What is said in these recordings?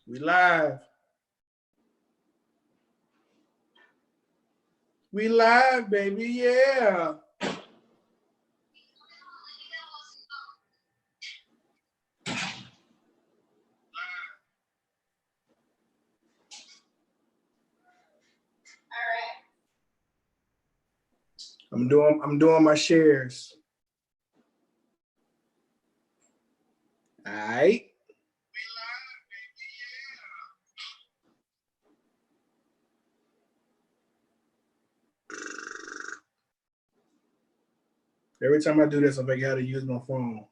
We live. We live, baby, yeah. I'm doing my shares. All right. Every time I do this, I forget how to use my phone.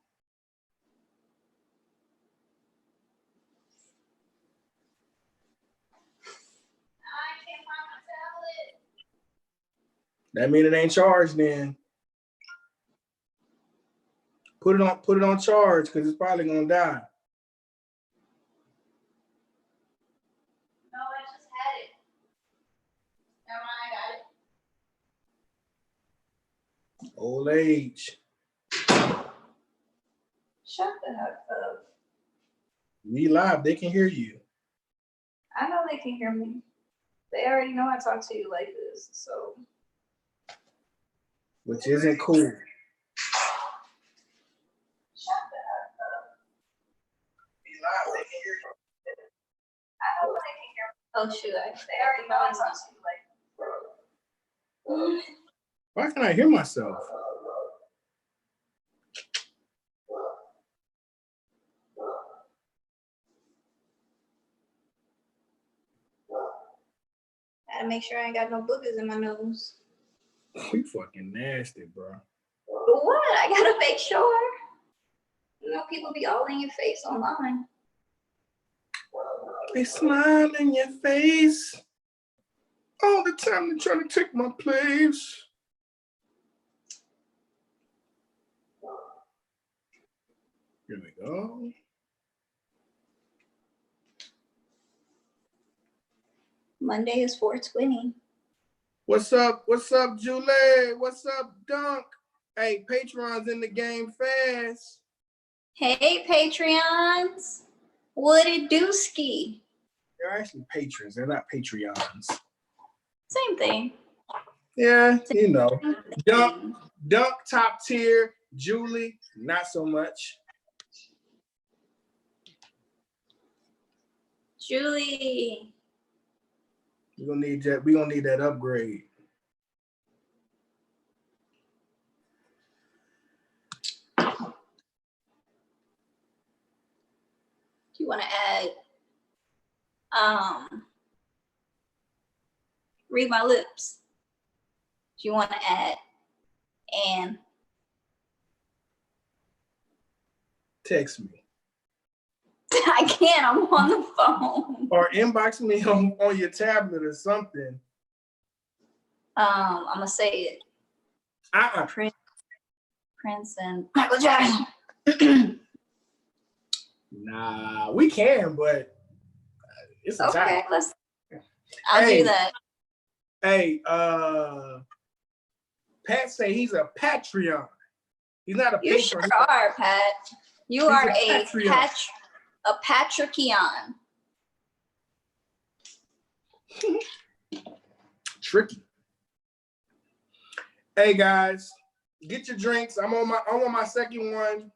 That means it ain't charged then. Put it on charge because it's probably gonna die. No, I just had it. Never mind, I got it. Old age. Shut the heck up. We live, they can hear you. I know they can hear me. They already know I talk to you like this, so. Which isn't cool. Shut the heck up. We live, they can hear you. I know they can hear me. Oh shoot, they already know I talk to you like this. Why can't I hear myself? Gotta make sure I ain't got no boogers in my nose. You fucking nasty, bro. What? I gotta make sure. You know, people be all in your face online. They smile in your face all the time. They're trying to take my place. Here we go. Monday is 420. What's up? What's up, Julie? What's up, Dunk? Hey, Patreon's in the game fast. Hey, Patreons. What it do ski? They're actually patrons. They're not Patreons. Same thing. Yeah, you know. Dunk top tier. Julie, not so much. Julie. We're gonna need that. We're gonna need that upgrade. Do you want to add read my lips? Do you want to add and text me? I can't, I'm on the phone. Or inbox me on your tablet or something. I'm gonna say it. Prince and Michael Jackson. Nah, we can, but it's a okay. tie. I'll do that. Hey, Pat say he's a Patreon. He's not a You patron. sure are, Pat. You are a Patrician. Tricky. Hey guys, get your drinks. I'm on my second one.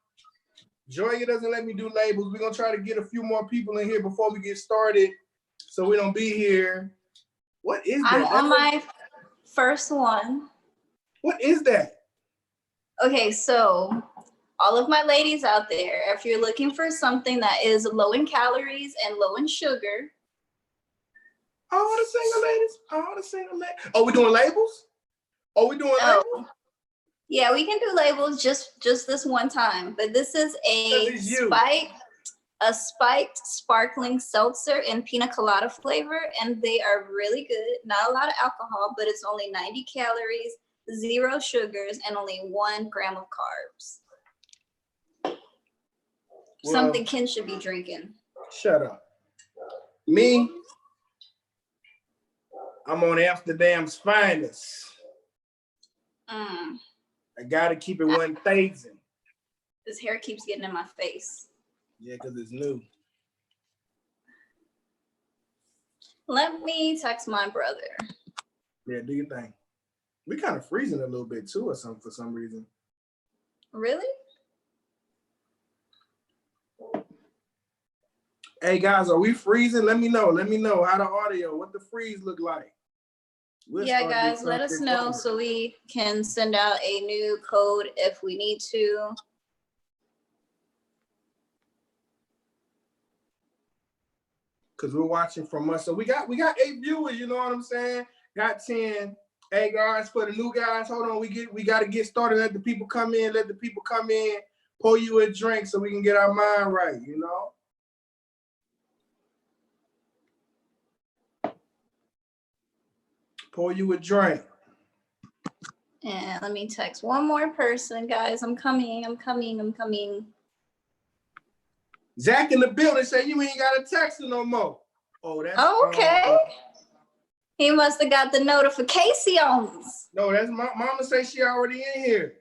Joya doesn't let me do labels. We're gonna try to get a few more people in here before we get started, so we don't be here. What is that? I'm on my first one. What is that? Okay, so all of my ladies out there, if you're looking for something that is low in calories and low in sugar. All the single ladies. Oh, we doing labels? Oh, we doing labels? Yeah, we can do labels just this one time. But this is a spiked sparkling seltzer and pina colada flavor, and they are really good. Not a lot of alcohol, but it's only 90 calories, 0 sugars, and only 1 gram of carbs. Well, something Ken should be drinking. Shut up. Me, I'm on Amsterdam's finest. I gotta keep it 1,000. This hair keeps getting in my face. Yeah, because it's new. Let me text my brother. Yeah, do your thing. We kind of freezing a little bit too, or something for some reason. Really? Hey guys, are we freezing? Let me know. Let me know how the audio, what the freeze look like. Yeah, guys, let us know so we can send out a new code if we need to. Because we're watching from us. So we got 8 viewers, you know what I'm saying? Got 10. Hey guys, for the new guys, hold on. We gotta get started. Let the people come in, pour you a drink so we can get our mind right, you know? Pour you a drink. And let me text one more person, guys. I'm coming. Zach in the building said you ain't got a text no more. Oh, that's okay. He must have got the notifications. No, that's my mama say she already in here.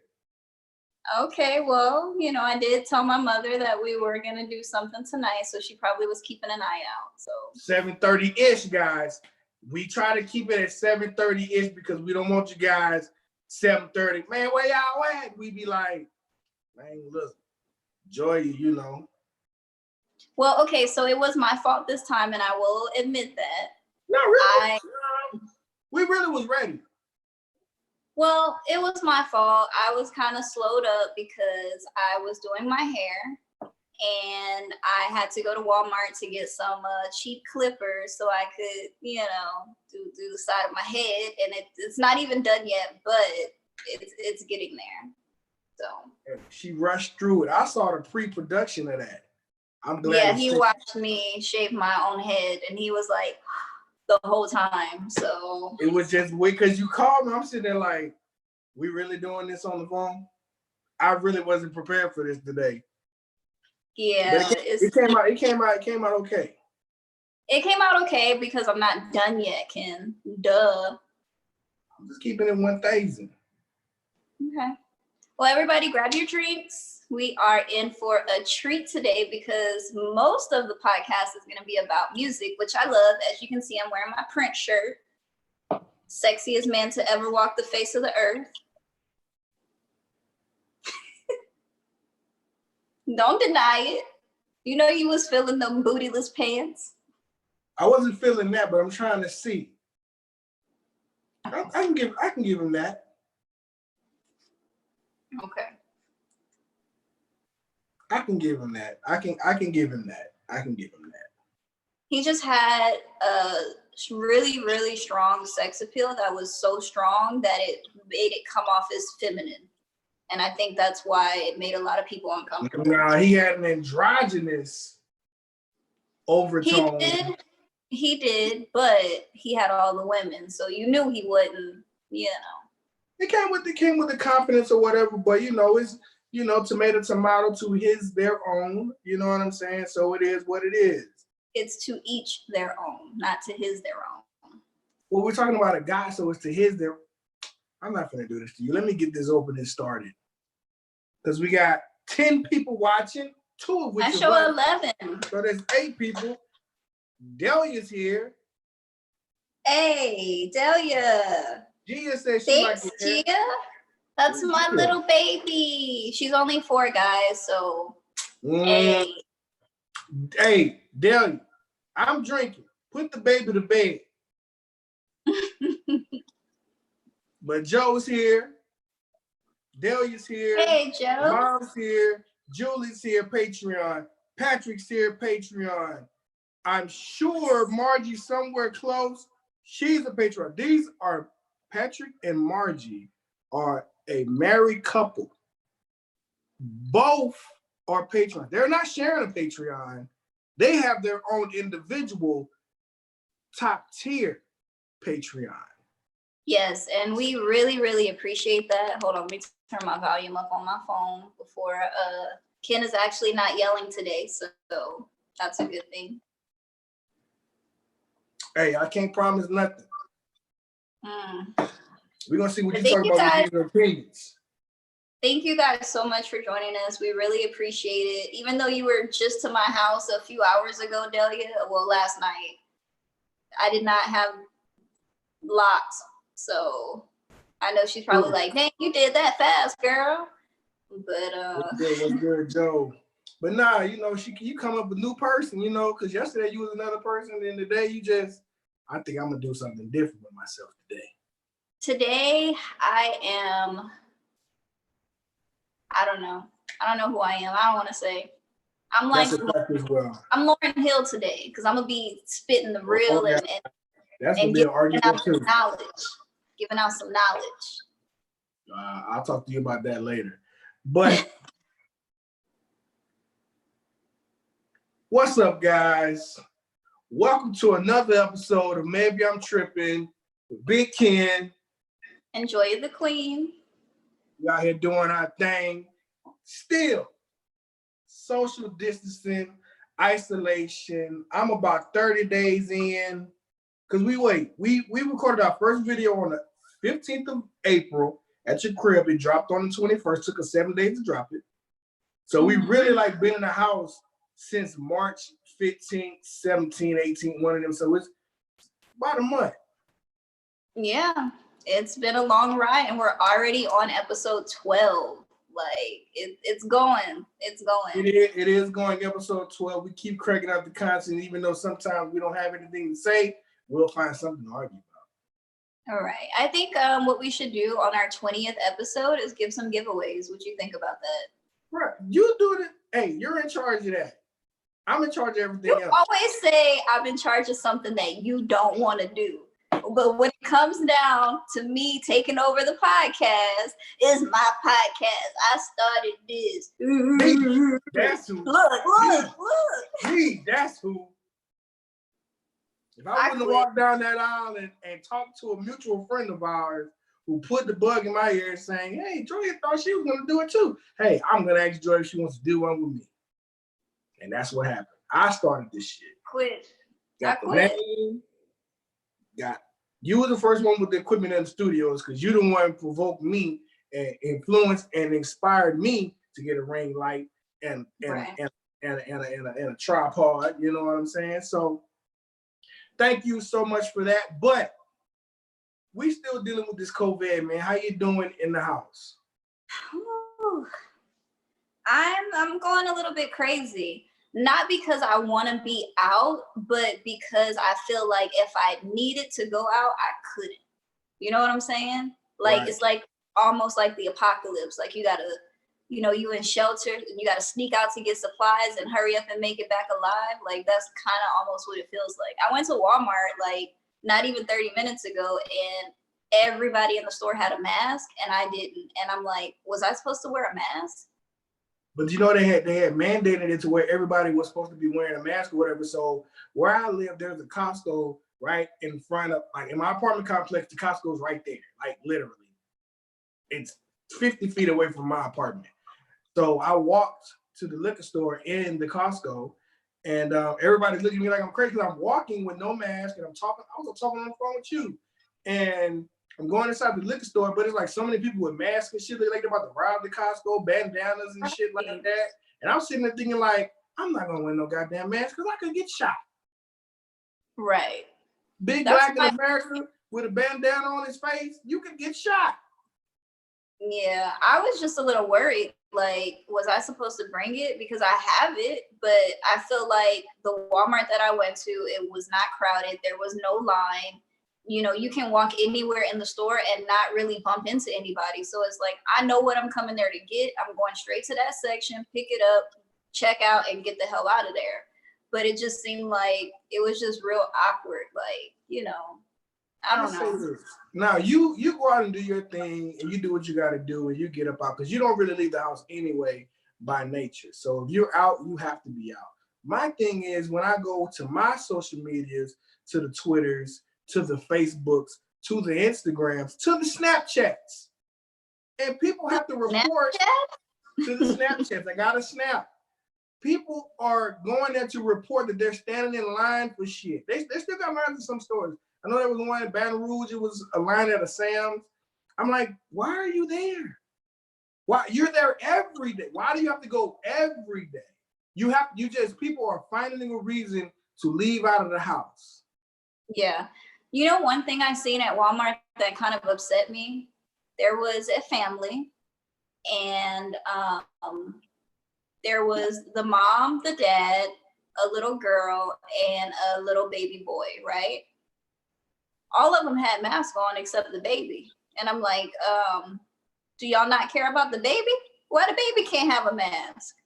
Okay, well, you know, I did tell my mother that we were gonna do something tonight, so she probably was keeping an eye out. So 7:30-ish, guys. We try to keep it at 7:30-ish because we don't want you guys 7:30. Man, where y'all at? We be like, man, look, Joy, you know. Well, okay, so it was my fault this time, and I will admit that. Not really. We really was ready. Well, it was my fault. I was kind of slowed up because I was doing my hair, and I had to go to Walmart to get some cheap clippers so I could, you know, do the side of my head. And it's not even done yet, but it's getting there. So she rushed through it. I saw the pre-production of that. I'm glad. Yeah, he watched me shave my own head, and he was like the whole time. So it was just weird because you called me. I'm sitting there like, we really doing this on the phone? I really wasn't prepared for this today. Yeah, it came out okay. It came out okay because I'm not done yet, Ken. Duh. I'm just keeping it 1,000. Okay. Well, everybody grab your drinks. We are in for a treat today because most of the podcast is going to be about music, which I love. As you can see, I'm wearing my Prince shirt. Sexiest man to ever walk the face of the earth. Don't deny it. You know you was feeling them bootyless pants. I wasn't feeling that, but I'm trying to see. I can give him that. Okay. I can give him that. I can give him that. He just had a really, really strong sex appeal that was so strong that it made it come off as feminine. And I think that's why it made a lot of people uncomfortable. No, he had an androgynous overtone. He did, but he had all the women, so you knew he wouldn't, you know. It came with the confidence or whatever, but you know, it's, you know, tomato to their own, you know what I'm saying? So it is what it is. It's to each their own, not to his their own. Well, we're talking about a guy, so it's to his their. I'm not gonna do this to you. Let me get this opening started. Because we got 10 people watching, 2 of which I show 11. So there's 8 people. Delia's here. Hey, Delia. Gia says she likes it. Thanks, Gia. That's my little baby. She's only 4, guys, so hey. Hey, Delia, I'm drinking. Put the baby to bed. But Joe's here. Delia's here. Hey, Joe. Mom's here. Julie's here, Patreon. Patrick's here, Patreon. I'm sure Margie somewhere close. She's a Patreon. These are Patrick and Margie are a married couple. Both are Patreon. They're not sharing a Patreon. They have their own individual top tier Patreon. Yes, and we really, really appreciate that. Hold on, let me turn my volume up on my phone before Ken is actually not yelling today, so that's a good thing. Hey, I can't promise nothing. We're gonna see what you talk about with your opinions. Thank you guys so much for joining us. We really appreciate it. Even though you were just to my house a few hours ago, Delia, well, last night, I did not have locks. So I know she's probably like, dang, you did that fast, girl. But what's good, Joe? But nah, you know, you come up with a new person, you know, because yesterday you was another person, and today you just, I think I'm gonna do something different with myself today. Today I don't know. I don't know who I am. I don't want to say. I'm like, That's a fact as well. I'm Lauryn Hill today because I'm gonna be spitting the real yeah. That's gonna be an argument too. Giving out some knowledge. I'll talk to you about that later. But what's up, guys? Welcome to another episode of Maybe I'm Tripping with Big Ken. Enjoy the Queen. We out here doing our thing. Still, social distancing, isolation. I'm about 30 days in. Because we recorded our first video on the 15th of April at your crib. It dropped on the 21st. Took us 7 days to drop it. So we really like been in the house since March 15th, 17, 18, one of them. So it's about a month. Yeah, it's been a long ride and we're already on episode 12. Like it's going. It's going. It is going episode 12. We keep cranking out the content, even though sometimes we don't have anything to say. We'll find something to argue about. All right. I think what we should do on our 20th episode is give some giveaways. What do you think about that? Right. You do it. Hey, you're in charge of that. I'm in charge of everything else. You always say I'm in charge of something that you don't want to do. But when it comes down to me taking over the podcast, it's my podcast. I started this. Me, that's who. Look. Me, that's who. If I wouldn't have walked down that aisle and talked to a mutual friend of ours who put the bug in my ear saying, hey, Joy thought she was going to do it too. Hey, I'm going to ask Joy if she wants to do one with me. And that's what happened. I started this shit. Quit. Got the name. You were the first one with the equipment in the studios because you the one who provoked me and influenced and inspired me to get a ring light and a tripod. You know what I'm saying? So thank you so much for that. But we still dealing with this COVID, man. How you doing in the house? Ooh, I'm going a little bit crazy. Not because I want to be out, but because I feel like if I needed to go out, I couldn't. You know what I'm saying? Like, right. It's like almost like the apocalypse. Like you gotta, you in shelter and you gotta sneak out to get supplies and hurry up and make it back alive. Like that's kind of almost what it feels like. I went to Walmart like not even 30 minutes ago and everybody in the store had a mask and I didn't. And I'm like, was I supposed to wear a mask? But they had mandated it to where everybody was supposed to be wearing a mask or whatever. So where I live, there's a Costco right in front of, like in my apartment complex, the Costco's right there, like literally. It's 50 feet away from my apartment. So I walked to the liquor store in the Costco and everybody's looking at me like I'm crazy because I'm walking with no mask and I'm talking. I was talking on the phone with you. And I'm going inside the liquor store, but it's like so many people with masks and shit. They're like about to rob the Costco, bandanas and shit like that. And I'm sitting there thinking like, I'm not gonna wear no goddamn mask because I could get shot. Right. Big black in America with a bandana on his face, you could get shot. Yeah, I was just a little worried. Like, was I supposed to bring it? Because I have it, but I feel like the Walmart that I went to, it was not crowded. There was no line. You can walk anywhere in the store and not really bump into anybody. So it's like, I know what I'm coming there to get. I'm going straight to that section, pick it up, check out, and get the hell out of there. But it just seemed like it was just real awkward. Like, I don't know. Now, you go out and do your thing, and you do what you got to do, and you get up out, because you don't really leave the house anyway by nature. So if you're out, you have to be out. My thing is, when I go to my social medias, to the Twitters, to the Facebooks, to the Instagrams, to the Snapchats. And people have to report to the Snapchats. I got a snap. People are going there to report that they're standing in line for shit. They still got lines in some stores. I know there was one in Baton Rouge. It was a line at a Sam's. I'm like, why are you there? Why you're there every day? Why do you have to go every day? People are finding a reason to leave out of the house. Yeah. You know, one thing I seen at Walmart that kind of upset me, there was a family and there was the mom, the dad, a little girl, and a little baby boy, right? All of them had masks on except the baby. And I'm like, do y'all not care about the baby? Why the baby can't have a mask?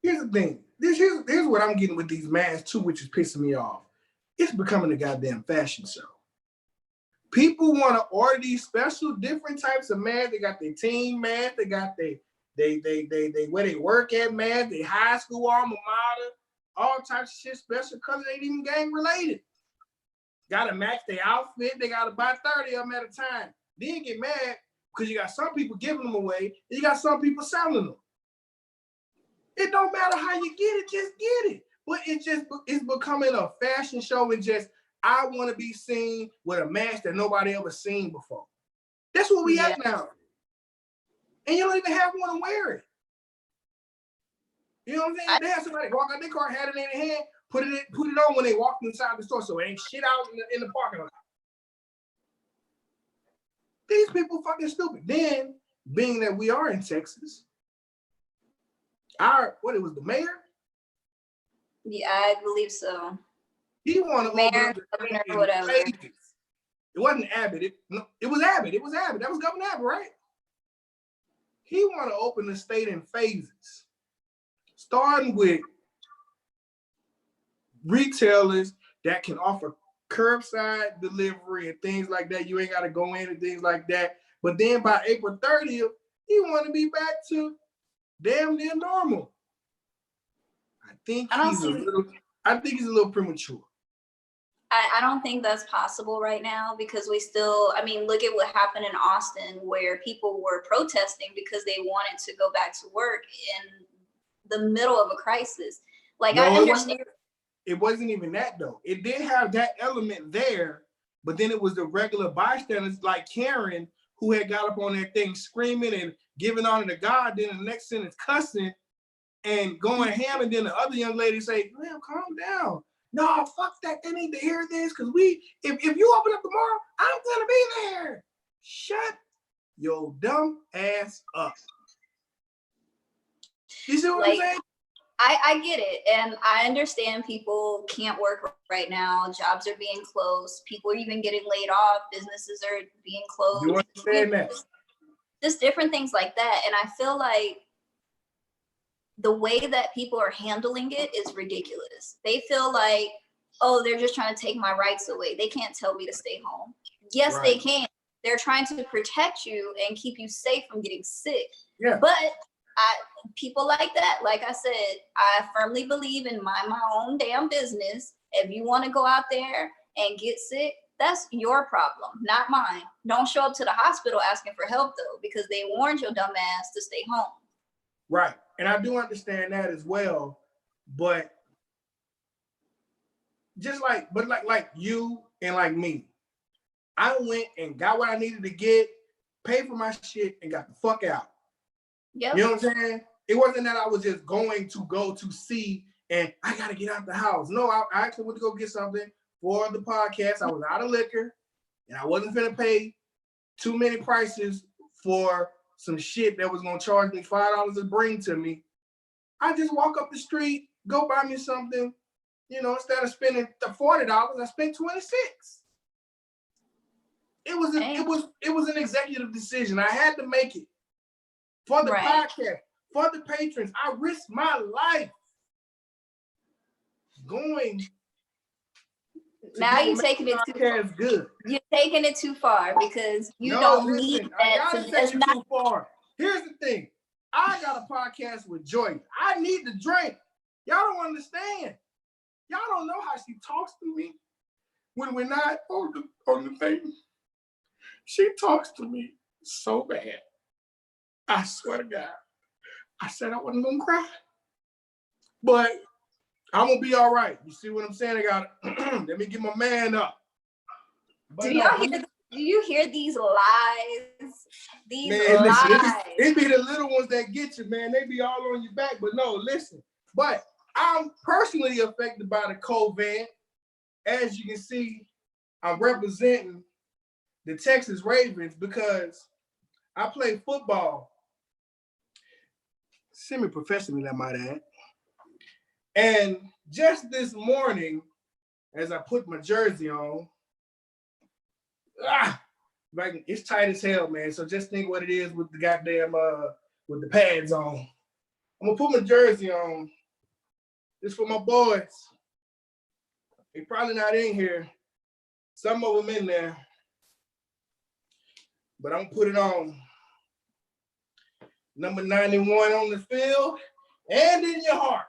Here's the thing. Here's what I'm getting with these masks too, which is pissing me off. It's becoming a goddamn fashion show. People want to order these special different types of masks. They got their team mask. They got they where they work at mask. They high school alma mater. All types of shit, special colors ain't even gang related. Got to match their outfit. They got to buy 30 of them at a time. Then get mad because you got some people giving them away and you got some people selling them. It don't matter how you get it, just get it. But it's becoming a fashion show and just, I want to be seen with a mask that nobody ever seen before. That's what we at now. And you don't even have one to wear it. You know what I'm saying? They have somebody walk out their car, had it in their hand, put it on when they walked inside the store, so it ain't shit out in the parking lot. These people fucking stupid. Then, being that we are in Texas, the mayor? Yeah, I believe so. He wanted to mayor, governor, whatever. Phases. It wasn't Abbott. It was Abbott. It was Abbott. That was Governor Abbott, right? He wanted to open the state in phases, starting with retailers that can offer curbside delivery and things like that. You ain't got to go in and things like that. But then by April 30th, he want to be back to damn near normal. I think he's a little premature. I don't think that's possible right now because look at what happened in Austin where people were protesting because they wanted to go back to work in the middle of a crisis. Like, I understand. It wasn't even that though. It did have that element there, but then it was the regular bystanders like Karen who had got up on that thing screaming and giving honor to God, then the next sentence cussing and going ham, and then the other young lady say, "Man, calm down. No, fuck that. They need to hear this because if you open up tomorrow, I'm gonna be there. Shut your dumb ass up." You see what I'm saying? I get it, and I understand people can't work right now. Jobs are being closed. People are even getting laid off. Businesses are being closed. You understand that? Just different things like that. And I feel like the way that people are handling it is ridiculous. They feel like, oh, they're just trying to take my rights away. They can't tell me to stay home. Yes, right. They can. They're trying to protect you and keep you safe from getting sick. Yeah. But people like that, like I said, I firmly believe in my own damn business. If you want to go out there and get sick, that's your problem, not mine. Don't show up to the hospital asking for help though, because they warned your dumb ass to stay home. Right. And I do understand that as well. But like you and like me, I went and got what I needed to get, paid for my shit, and got the fuck out. Yep. You know what I'm saying? It wasn't that I was just going to go to see and I got to get out the house. No, I actually went to go get something for the podcast. I was out of liquor and I wasn't going to pay too many prices for some shit that was going to charge me $5 to bring to me. I just walk up the street, go buy me something. You know, instead of spending $40, I spent $26. It was an executive decision. I had to make it. For the podcast, for the patrons, I risked my life going. Now you're taking it too far. Good. You're taking it too far because you don't need that. I gotta take it too far. Here's the thing. I got a podcast with Joy. I need to drink. Y'all don't understand. Y'all don't know how she talks to me when we're not on the thing. She talks to me so bad. I swear to God. I said I wasn't gonna cry. But I'm gonna be all right. You see what I'm saying? I got let me get my man up. But do you hear these lies? These lies. It be the little ones that get you, man. They be all on your back. But no, listen. But I'm personally affected by the COVID. As you can see, I'm representing the Texas Ravens because I play football semi-professionally, I might add. And just this morning, as I put my jersey on, like it's tight as hell, man. So just think what it is with the goddamn with the pads on. I'm gonna put my jersey on. This for my boys. They probably not in here. Some of them in there. But I'm gonna put it on. Number 91 on the field and in your heart.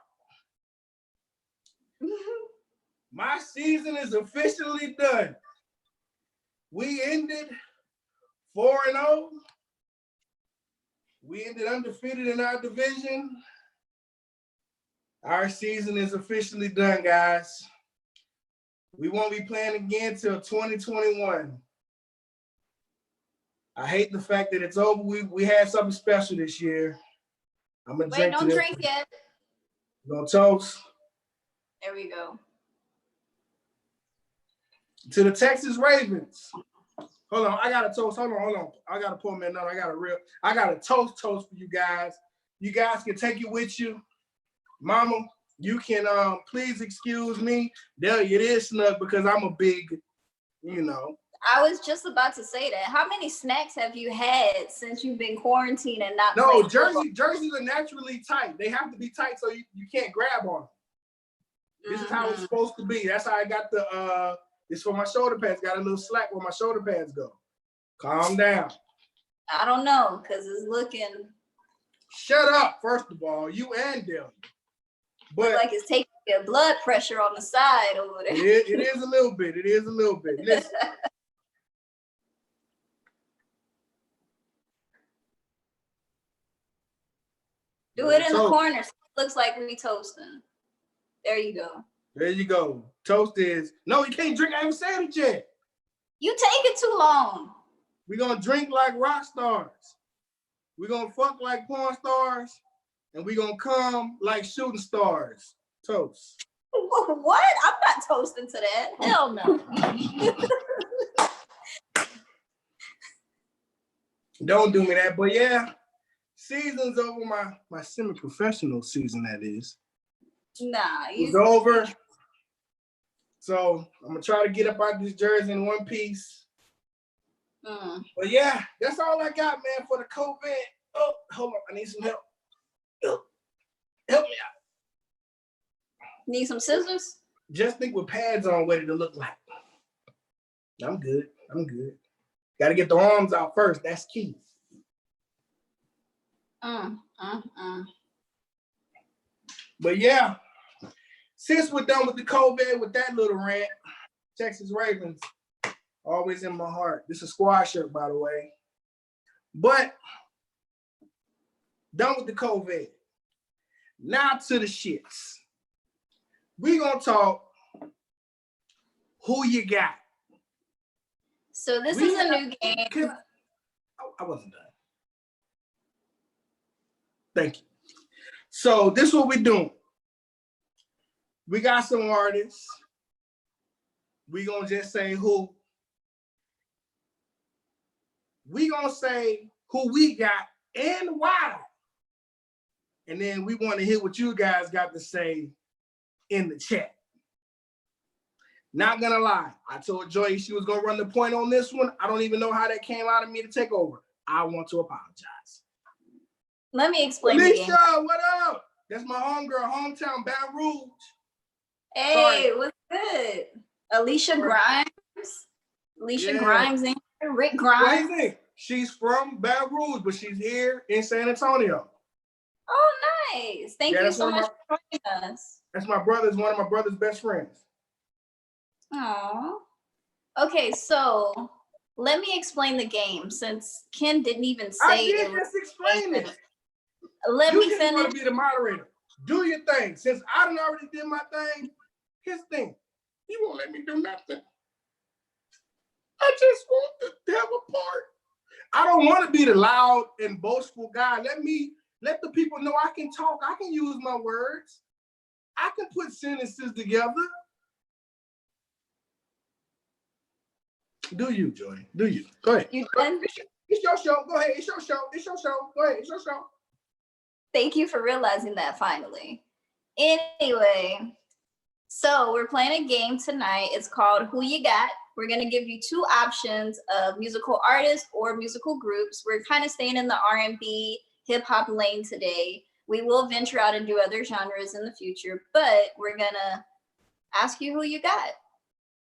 My season is officially done. We ended 4-0. We ended undefeated in our division. Our season is officially done, guys. We won't be playing again till 2021. I hate the fact that it's over. We had something special this year. I'm gonna drink. Wait, don't drink yet. We're gonna toast. There we go. To the Texas Ravens. Hold on, I got a toast. Hold on. I gotta pour me another. I got a toast for you guys. You guys can take it with you. Mama, you can please excuse me. There it is, Snug, because I'm a big, I was just about to say that. How many snacks have you had since you've been quarantined and not? No, jerseys are naturally tight. They have to be tight so you can't grab on them. This is how it's supposed to be. That's how I got the it's for my shoulder pads. Got a little slack where my shoulder pads go. Calm down. I don't know, because it's looking. Shut up, first of all, you and Dell. But like it's taking your blood pressure on the side over there. It is a little bit. It is a little bit. Listen. Do it in the corner. So it looks like we toasting. There you go. There you go. Toast is, no, you can't drink. I haven't said it yet. You take it too long. We're going to drink like rock stars. We're going to fuck like porn stars. And we're going to come like shooting stars. Toast. What? I'm not toasting to that. Hell no. Don't do me that. But yeah, season's over. My semi-professional season, that is. Nah. It's over. So I'm going to try to get up out this jersey in one piece. But yeah, that's all I got, man, for the COVID. Oh, hold on. I need some help. Help me out. Need some scissors? Just think with pads on what it'll look like. I'm good. Got to get the arms out first. That's key. But yeah, since we're done with the COVID, with that little rant, Texas Ravens, always in my heart. This is a squad shirt, by the way. But done with the COVID. Now to the shits. We gonna talk who you got. So this is a new game. I wasn't done. Thank you. So this is what we're doing. We got some artists. We gonna just say who. We gonna say who we got and why. And then we want to hear what you guys got to say in the chat. Not gonna lie, I told Joy she was gonna run the point on this one. I don't even know how that came out of me to take over. I want to apologize. Let me explain. Alicia, what up? That's my homegirl, hometown, Baton Rouge. Hey, what's good? Alicia Grimes. Alicia Grimes and Rick Grimes. What do you think? She's from Baton Rouge, but she's here in San Antonio. Oh, nice. Thank you so much for joining us. That's my brother's, one of my brother's best friends. Oh. Okay, so let me explain the game since Ken didn't even say I did just explain it. Let me finish. You want to be the moderator. Do your thing. Since I done already did my thing, his thing. You won't let me do nothing. I just want the devil part. I don't want to be the loud and boastful guy. Let the people know I can talk. I can use my words. I can put sentences together. Do you, Joy? Do you? Go ahead. You done? It's your show. Go ahead. It's your show. It's your show. Go ahead. It's your show. Thank you for realizing that finally. Anyway, so we're playing a game tonight. It's called Who You Got. We're going to give you two options of musical artists or musical groups. We're kind of staying in the R&B, hip hop lane today. We will venture out and do other genres in the future, but we're going to ask you who you got.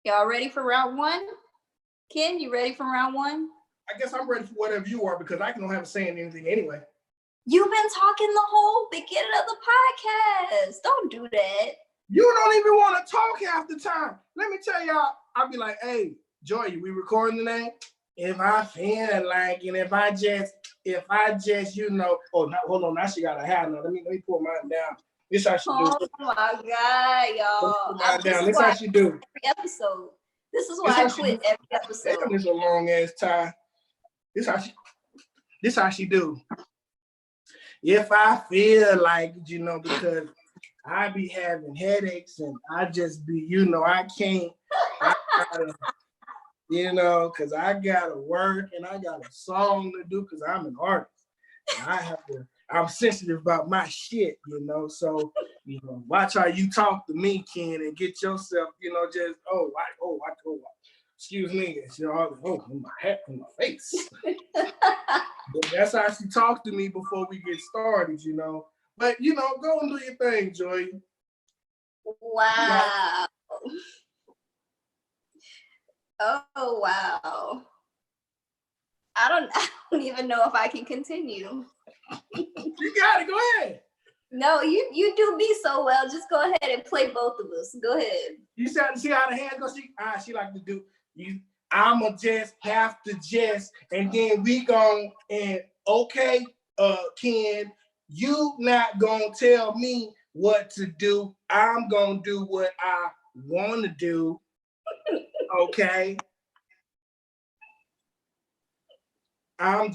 Y'all ready for round one? Ken, you ready for round one? I guess I'm ready for whatever you are because I don't have a say in anything anyway. You've been talking the whole beginning of the podcast. Don't do that. You don't even want to talk half the time. Let me tell y'all, I'll be like, hey, Joy, we recording today? If I feel like, and if I just, you know, oh, no, hold on, now she got a hat on. Let me pull mine down. This how she do. Oh my God, y'all. This how she do. Every episode. This is why I quit every episode. Damn, this is a long ass tie. This how she do. If I feel like, you know, because I be having headaches and I just be, you know, I gotta, you know, because I gotta work and I got a song to do because I'm an artist. And I'm sensitive about my shit, you know. So, you know, watch how you talk to me, Ken, and get yourself, you know, just, excuse me, you know, my hat in my face. But that's how she talked to me before we get started, you know. But, you know, go and do your thing, Joy. Wow. Oh, wow. I don't even know if I can continue. You got it. Go ahead. No, you do me so well. Just go ahead and play both of us. Go ahead. You see how the hand goes? She like to do. I'ma just have to just, and then we gon' and okay, Ken, you not gonna tell me what to do. I'm gonna do what I want to do. Okay. I'll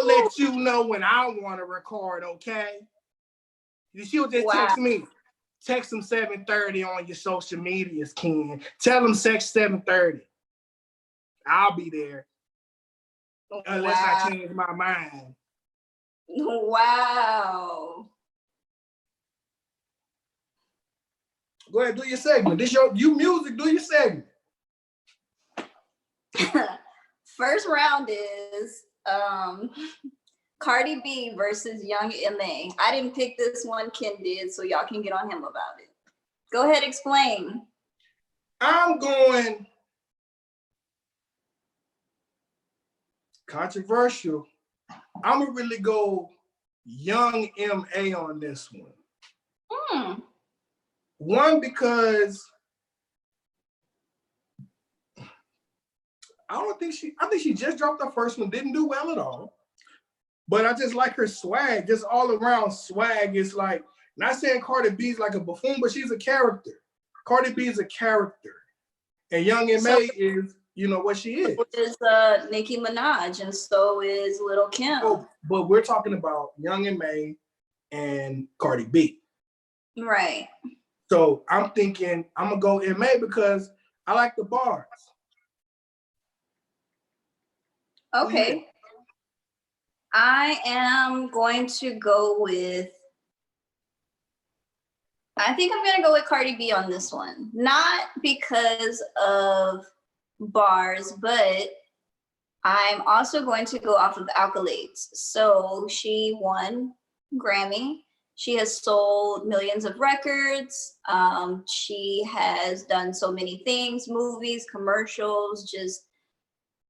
let you know when I want to record, okay? She'll just text me. Text them 7:30 on your social medias, Ken. Tell them 7:30. I'll be there. Unless I change my mind. Wow. Go ahead, do your segment. This you music, do your segment. First round is Cardi B versus Young M.A. I didn't pick this one, Ken did, so y'all can get on him about it. Go ahead, explain. I'm going controversial. I'm gonna really go Young M.A. on this one. One, because I think she just dropped her first one, didn't do well at all. But I just like her swag, just all around swag. It's like, not saying Cardi B's like a buffoon, but she's a character. Cardi B is a character. And Young M.A. is, you know, what she is. Is Nicki Minaj, and so is Lil' Kim. Oh, but we're talking about Young M.A. and Cardi B. Right. So I'm thinking I'm gonna go M.A. because I like the bars. Okay. Yeah. I am going to go with, I think I'm going to go with Cardi B on this one. Not because of bars, but I'm also going to go off of accolades. So she won Grammy. She has sold millions of records. She has done so many things, movies, commercials, just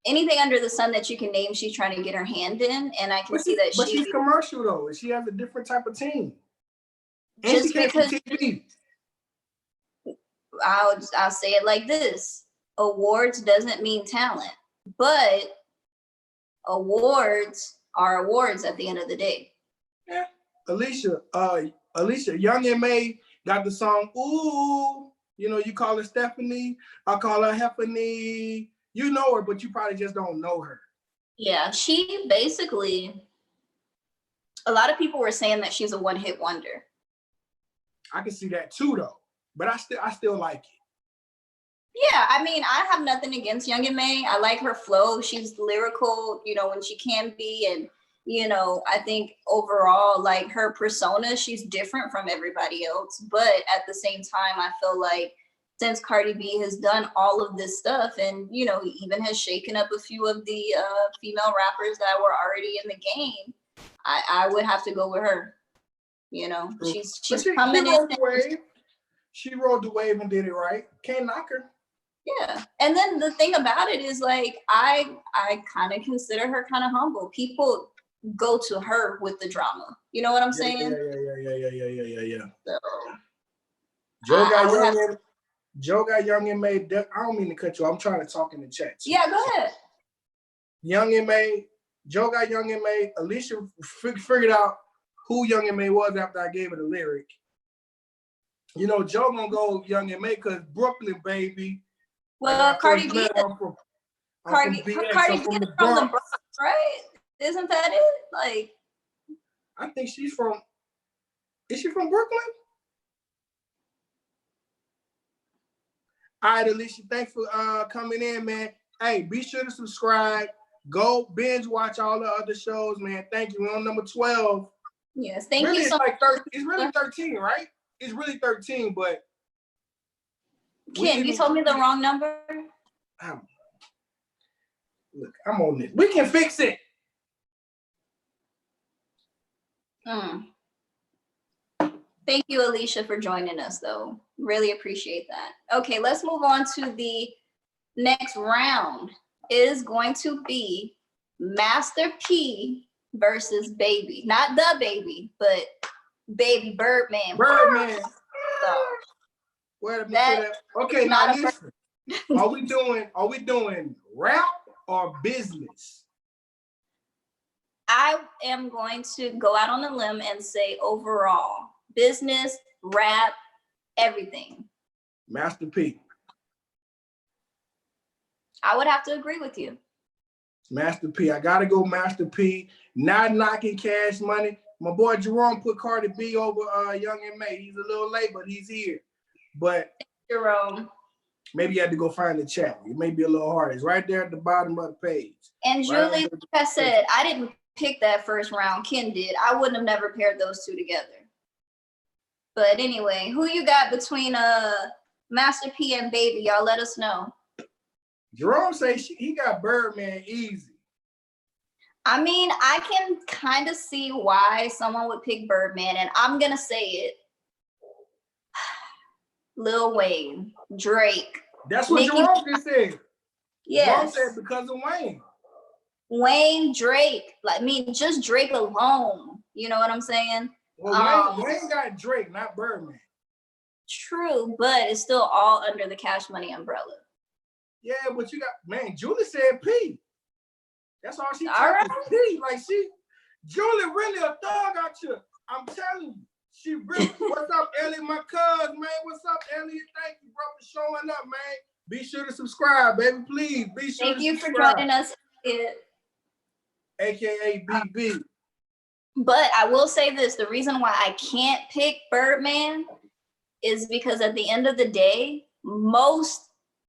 anything under the sun that you can name, she's trying to get her hand in, and I can see that. But she's commercial though. She has a different type of team. And just because I'll say it like this: awards doesn't mean talent, but awards are awards at the end of the day. Yeah, Alicia, Young M.A. got the song. Ooh, you know, you call her Stephanie, I call her Heffany. You know her, but you probably just don't know her. Yeah, she basically, a lot of people were saying that she's a one-hit wonder. I can see that too, though. But I still like it. Yeah, I mean, I have nothing against Young and May. I like her flow. She's lyrical, you know, when she can be. And, you know, I think overall, like her persona, she's different from everybody else. But at the same time, I feel like since Cardi B has done all of this stuff and, you know, even has shaken up a few of the female rappers that were already in the game, I would have to go with her. You know, she's coming in. She rode the wave and did it right. Can't knock her. Yeah. And then the thing about it is like I kind of consider her kind of humble. People go to her with the drama. You know what I'm saying? Yeah. So, Joe got Young and May. I don't mean to cut you. I'm trying to talk in the chat. Yeah, go ahead. Young and May. Joe got Young and May. Alicia figured out who Young and May was after I gave her the lyric. You know, Joe gonna go Young and May because Brooklyn, baby. Well, Cardi B. Cardi B is from the Bronx, right? Isn't that it? Like, I think she's from. Is she from Brooklyn? All right, Alicia, thanks for coming in, man. Hey, be sure to subscribe. Go binge watch all the other shows, man. Thank you. We're on number 12. Yes, thank you so much. It's really 13, right? It's really 13, but Ken, you told me the wrong number. Look, I'm on this. We can fix it. Thank you, Alicia, for joining us, though. Really appreciate that. Okay, let's move on to the next round. It is going to be Master P versus Baby. Not the Baby, but Baby Birdman. Birdman. So, wait a minute. Okay, now listen. Are we doing rap or business? I am going to go out on a limb and say overall, business, rap, everything. Master P. I would have to agree with you. Master P. I gotta go Master P. Not knocking Cash Money. My boy Jerome put Cardi B over Young and May. He's a little late, but he's here. But Jerome. Maybe you had to go find the chat. It may be a little hard. It's right there at the bottom of the page. And Julie, like I said, I didn't pick that first round. Ken did. I wouldn't have never paired those two together. But anyway, who you got between Master P and Baby? Y'all let us know. Jerome says he got Birdman easy. I mean, I can kind of see why someone would pick Birdman, and I'm gonna say it. Lil Wayne, Drake. That's what Jerome just said. Yes. Jerome said because of Wayne. Wayne, Drake. Like, I mean, just Drake alone. You know what I'm saying? Well, Wayne got Drake, not Birdman. True, but it's still all under the Cash Money umbrella. Yeah, but you got, man, Julie said P. That's all she said. P. Like Julie really a thug out here. I'm telling you. She really, what's up, Elliot, my cuz, man? What's up, Elliot? Thank you, bro, for showing up, man. Be sure to subscribe, baby. Please, be sure Thank you for joining us. AKA BB. But I will say this, the reason why I can't pick Birdman is because at the end of the day,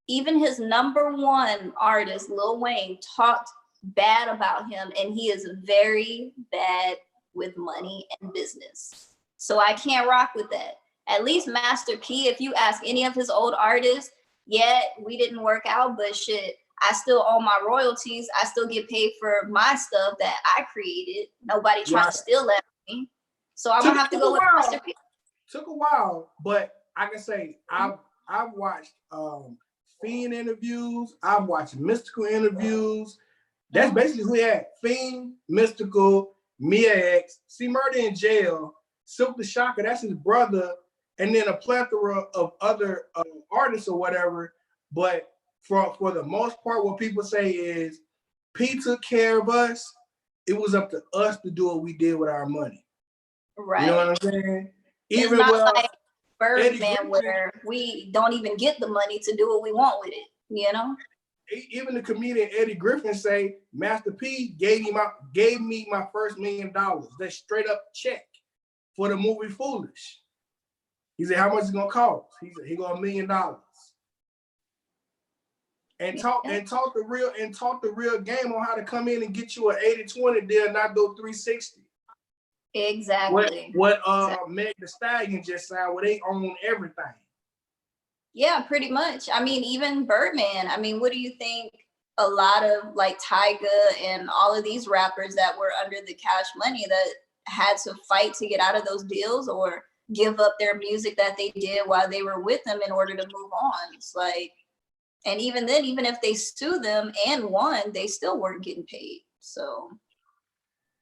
even his #1 artist, Lil Wayne, talked bad about him, and he is very bad with money and business. So I can't rock with that. At least Master P, if you ask any of his old artists, yeah, we didn't work out, but shit, I still own my royalties. I still get paid for my stuff that I created. Nobody trying to steal that from me. So I'm gonna have to go with Master P. Took a while, but I can say I've watched Fiend interviews. I've watched Mystical interviews. That's basically who he had. Fiend, Mystical, Mia X, C Murder in jail, Silk the Shocker, that's his brother, and then a plethora of other artists or whatever. But for the most part, what people say is P took care of us. It was up to us to do what we did with our money. Right. You know what I'm saying? It's not like Birdman where we don't even get the money to do what we want with it, you know? even the comedian Eddie Griffin say Master P gave me my first $1 million. That's straight up check for the movie Foolish. He said, how much is it gonna cost? He said, he got $1 million. And talk the real game on how to come in and get you an 80-20 deal, not go 360. Exactly. What Meg Thee Stallion just signed, where they own everything. Yeah, pretty much. I mean, even Birdman. I mean, what do you think? A lot of like Tyga and all of these rappers that were under the Cash Money that had to fight to get out of those deals or give up their music that they did while they were with them in order to move on. It's like, and even then, even if they sue them and won, they still weren't getting paid. So,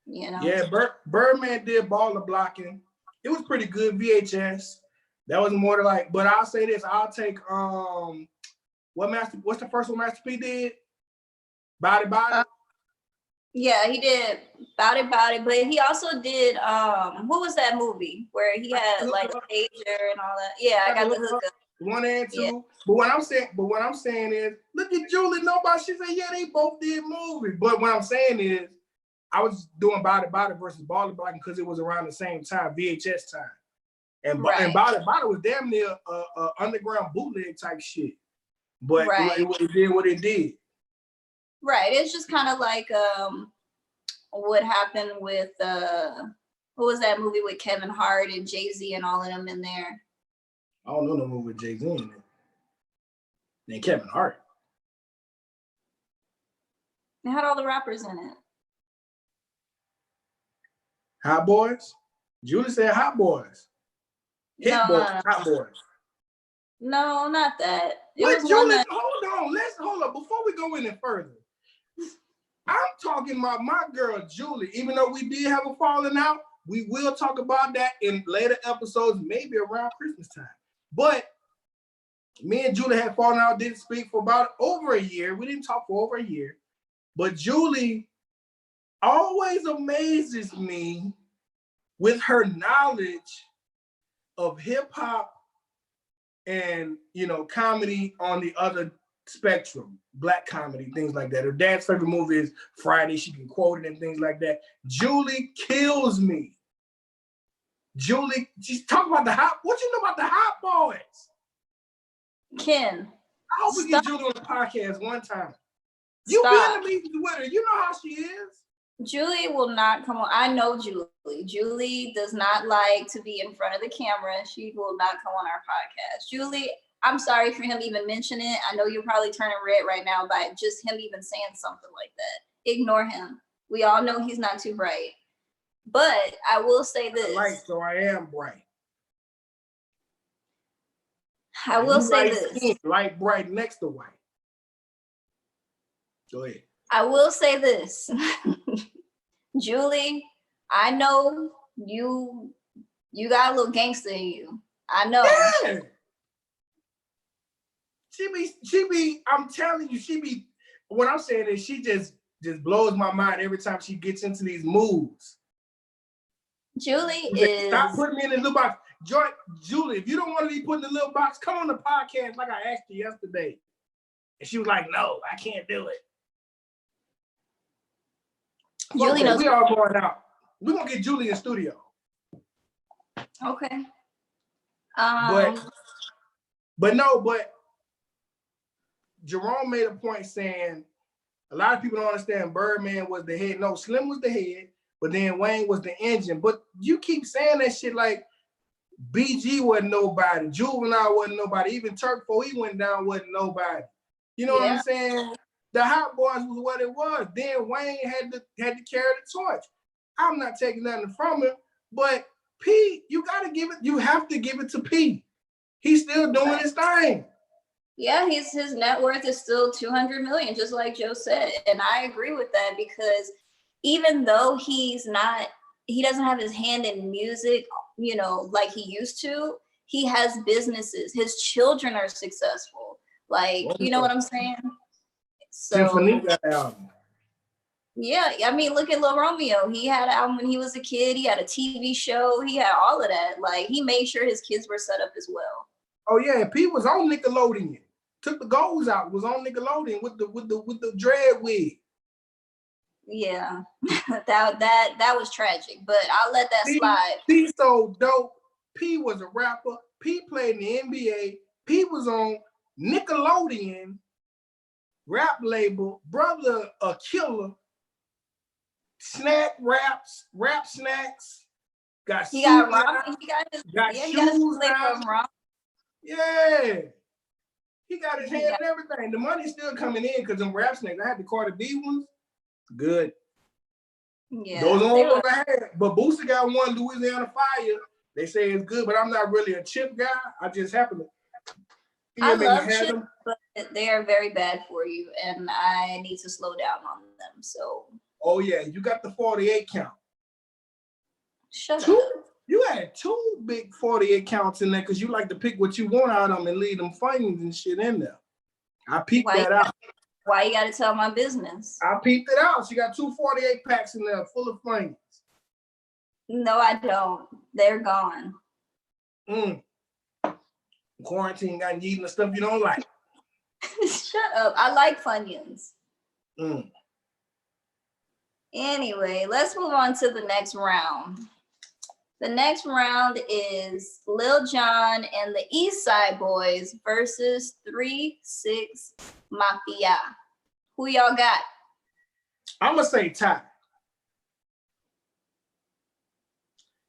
you know. Yeah, Birdman did Baller Blocking. It was pretty good. VHS. That was more to like, but I'll say this. I'll take what's the first one Master P did? Body. Yeah, he did Bout It, but he also did what was that movie where he had like a pager and all that? Yeah, I got the hookup. 1 and 2. Yeah. But what I'm saying is, look at Julie. Nobody. She said, yeah, they both did movies. But what I'm saying is, I was doing Body versus Baller Blocking because it was around the same time, VHS time. And Body was damn near underground bootleg type shit. But it did what it did. Right. It's just kind of like what happened with what was that movie with Kevin Hart and Jay-Z and all of them in there? I don't know no movie with Jay-Z in it. And Kevin Hart. It had all the rappers in it. Hot Boys? Julie said Hot Boys. Hot Boys. No, not that. Wait, Julie, hold on. Before we go any further, I'm talking about my girl, Julie. Even though we did have a falling out, we will talk about that in later episodes, maybe around Christmas time. But me and Julie had fallen out, didn't speak for about over a year. We didn't talk for over a year. But Julie always amazes me with her knowledge of hip hop and, you know, comedy on the other spectrum, black comedy, things like that. Her dad's favorite movie is Friday. She can quote it and things like that. Julie kills me. Julie, she's talking about what you know about the Hot Boys? Ken. I hope we get Julie on the podcast one time. You been to meet with her. You know how she is. Julie will not come on. I know Julie. Julie does not like to be in front of the camera. She will not come on our podcast. Julie, I'm sorry for him even mentioning it. I know you're probably turning red right now by just him even saying something like that. Ignore him. We all know he's not too bright. But I will say this. So I am bright. I will say this. Light bright next to white. Go ahead. I will say this. Julie, I know you got a little gangster in you. I know. Yeah. She be, I'm telling you, what I'm saying is she just blows my mind every time she gets into these moves. Julie is. Stop putting me in the little box. Julie, if you don't want to be put in the little box, come on the podcast like I asked you yesterday. And she was like, no, I can't do it. Julie knows. We all going out. We're going to get Julie in studio. Okay. But Jerome made a point saying a lot of people don't understand Birdman was the head. No, Slim was the head, but then Wayne was the engine. But you keep saying that shit like BG wasn't nobody, Juvenile wasn't nobody, even Turk before he went down wasn't nobody. You know what I'm saying? The Hot Boys was what it was. Then Wayne had to carry the torch. I'm not taking nothing from him, but P, you have to give it to P. He's still doing his thing. Yeah, his net worth is still 200 million, just like Joe said. And I agree with that because even though he doesn't have his hand in music, you know, like he used to, he has businesses. His children are successful. Like, you know what I'm saying? So, yeah, I mean, look at Lil Romeo. He had an album when he was a kid. He had a TV show. He had all of that. Like, he made sure his kids were set up as well. Oh, yeah. P was on Nickelodeon. took the goals out. Was on Nickelodeon with the dread wig. Yeah, that was tragic, but I'll let that slide. P so dope. P was a rapper. P played in the NBA. P was on Nickelodeon rap label. Brother a killer. Rap snacks. He got ramen. He got his shoes flavor of ramen. Yeah. He got his hand and everything. The money's still coming in because them rap snacks. I had the Carter B ones. Good. Yeah. Those are all I had. But Boosie got one, Louisiana Fire. They say it's good, but I'm not really a chip guy. I just happen to. I love chips, but they are very bad for you, and I need to slow down on them. So. Oh yeah, you got the 48 count. Shut up. You had 2 big 48 counts in there because you like to pick what you want out of them and leave them findings and shit in there. I peeped that out. Why you got to tell my business? I peeped it out. She got 2 48 packs in there full of findings. No, I don't. They're gone. Quarantine got you eating the stuff you don't like. Shut up. I like Funyuns. Anyway, let's move on to the next round. The next round is Lil Jon and the East Side Boys versus 3 6 Mafia. Who y'all got? I'm going to say tie.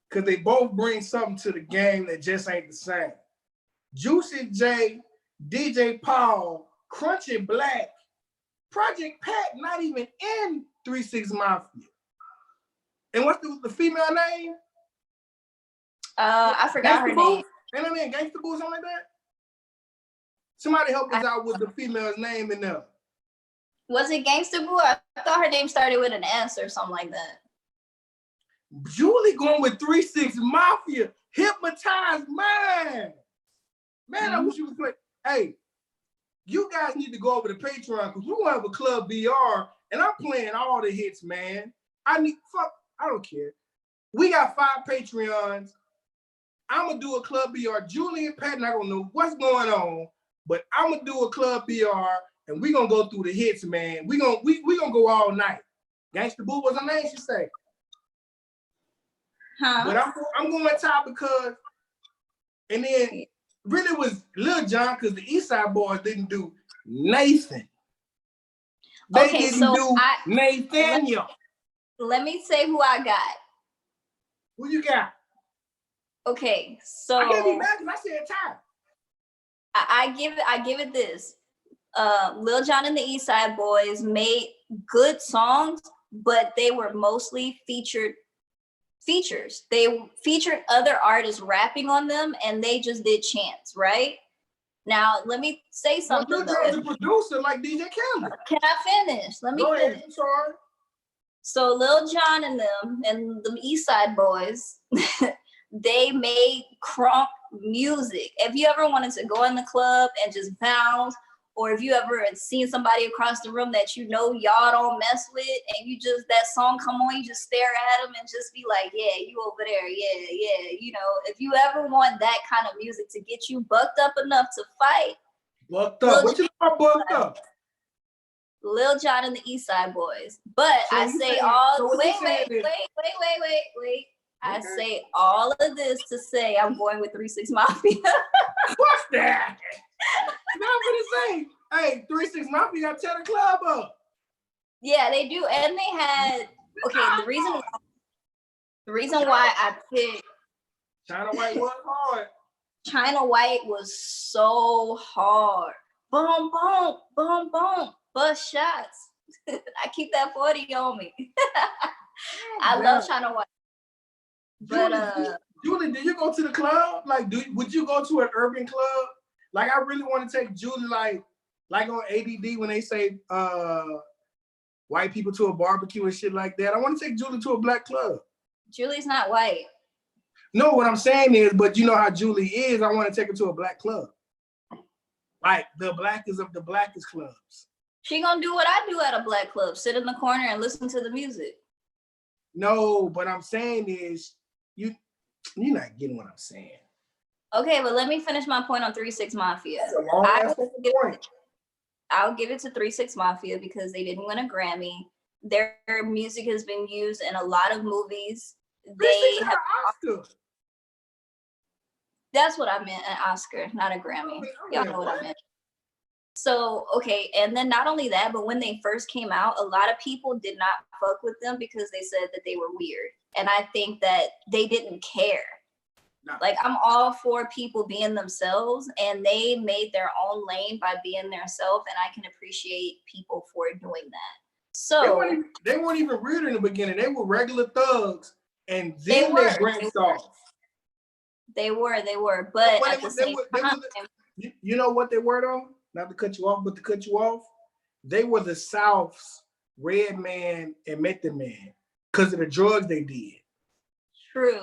Because they both bring something to the game that just ain't the same. Juicy J, DJ Paul, Crunchy Black, Project Pat, not even in 3 6 Mafia. And what's the female name? I forgot her name. Ain't her name Gangsta Boo or something like that? Somebody help us out with the female's name in there. Was it Gangsta Boo? I thought her name started with an S or something like that. Julie going with 3 6 Mafia. Hypnotized man. Man, I wish you would play. Hey, you guys need to go over to Patreon because we're gonna have a Club BR and I'm playing all the hits, man. I don't care. We got 5 Patreons. I'm gonna do a Club BR. Julie and Pat, I don't know what's going on, but I'm gonna do a Club BR and we're gonna go through the hits, man. We gonna go all night. Gangsta Boo was her name, she say. But I'm going top because, and then really was Lil Jon because the East Side Boys didn't do Nathan. They didn't do Nathaniel. Let me say who I got. Who you got? Okay, so I gave you back because I said tie. I give it this. Lil Jon and the East Side Boys made good songs, but they were mostly features. They featured other artists rapping on them, and they just did chants, right? Now, let me say something. Lil Jon's a producer like DJ Khaled. Can I finish? Let me finish. I'm sorry. So Lil Jon and them and the East Side Boys, they made crunk music. If you ever wanted to go in the club and just bounce, or if you ever seen somebody across the room that you know y'all don't mess with, and you just, that song come on, you just stare at them and just be like, yeah, you over there, yeah. You know, if you ever want that kind of music to get you bucked up enough to fight. Bucked up? What you call bucked up? Lil Jon and the East Side Boys. But so I say wait. I say all of this to say I'm going with 3 6 Mafia. What's that? I'm gonna say, hey, 3 6 Mafia got to tear the club up. Yeah, they do, and they had the reason why I picked China White was hard. China White was so hard. Boom, boom, boom, boom. Bust shots. I keep that 40 on me. I love China White. But Julie, did you go to the club? Like, would you go to an urban club? Like, I really want to take Julie, like on ADD when they say white people to a barbecue and shit like that. I want to take Julie to a black club. Julie's not white. No, what I'm saying is, but you know how Julie is. I want to take her to a black club. Like the blackest of the blackest clubs. She gonna do what I do at a black club, sit in the corner and listen to the music. No, but I'm saying is, you're not getting what I'm saying. Okay, but let me finish my point on 3 6 Mafia. That's a long ass point. I'll give it to 3 6 Mafia because they didn't win a Grammy. Their music has been used in a lot of movies. They have an Oscar. That's what I meant, an Oscar, not a Grammy. Y'all know what I meant. So, okay, and then not only that, but when they first came out, a lot of people did not fuck with them because they said that they were weird. And I think that they didn't care. No. Like, I'm all for people being themselves, and they made their own lane by being themselves, and I can appreciate people for doing that. So they weren't even weird in the beginning. They were regular thugs, and then they branched off. They were, but at the same time, you know what they were though? Not to cut you off, but to cut you off, they were the South's Redman and Method Man because of the drugs they did.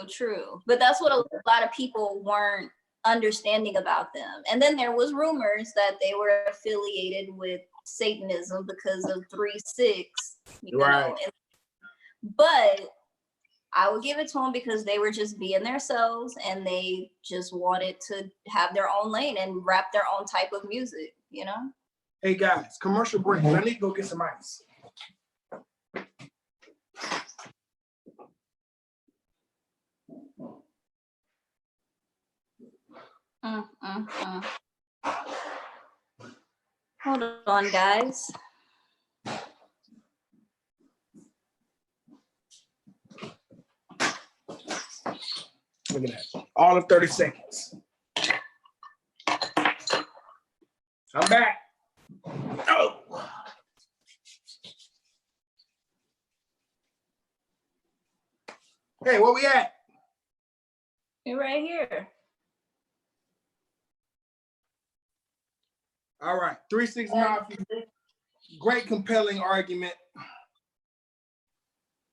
True. But that's what a lot of people weren't understanding about them. And then there was rumors that they were affiliated with Satanism because of 3 6, you know. But I would give it to them because they were just being themselves and they just wanted to have their own lane and rap their own type of music, you know? Hey guys, commercial break. I need to go get some ice. Hold on, guys. Look at that. All of 30 seconds. I'm back. Oh. Hey, where we at? You're right here. All right. 3 6 Mafia. Great, compelling argument.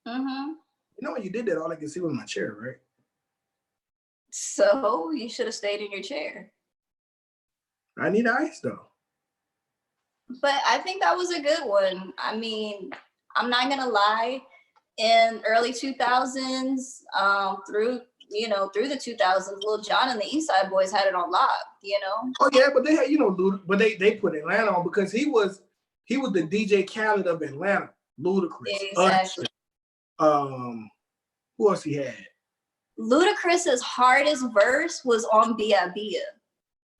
Mm-hmm. You know when you did that, all I could see was my chair, right? So you should have stayed in your chair. I need ice though. But I think that was a good one. I mean, I'm not gonna lie. In early 2000s, through the 2000s, Lil Jon and the East Side Boys had it on lock. You know. Oh yeah, but they had, but they put Atlanta on because he was the DJ Khaled of Atlanta. Ludacris. Exactly. Who else he had? Ludacris's hardest verse was on Bia Bia.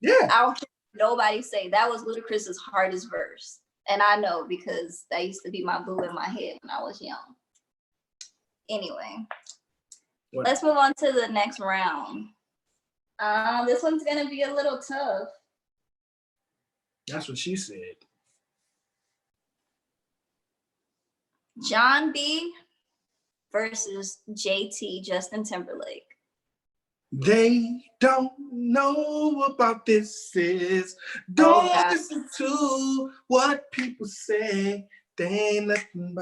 Yeah. I don't hear nobody say that was Ludacris's hardest verse. And I know because that used to be my boo in my head when I was young. Anyway, let's move on to the next round. This one's going to be a little tough. That's what she said. Jon B versus JT, Justin Timberlake. They don't know about this is. Don't listen to what people say. They ain't nothing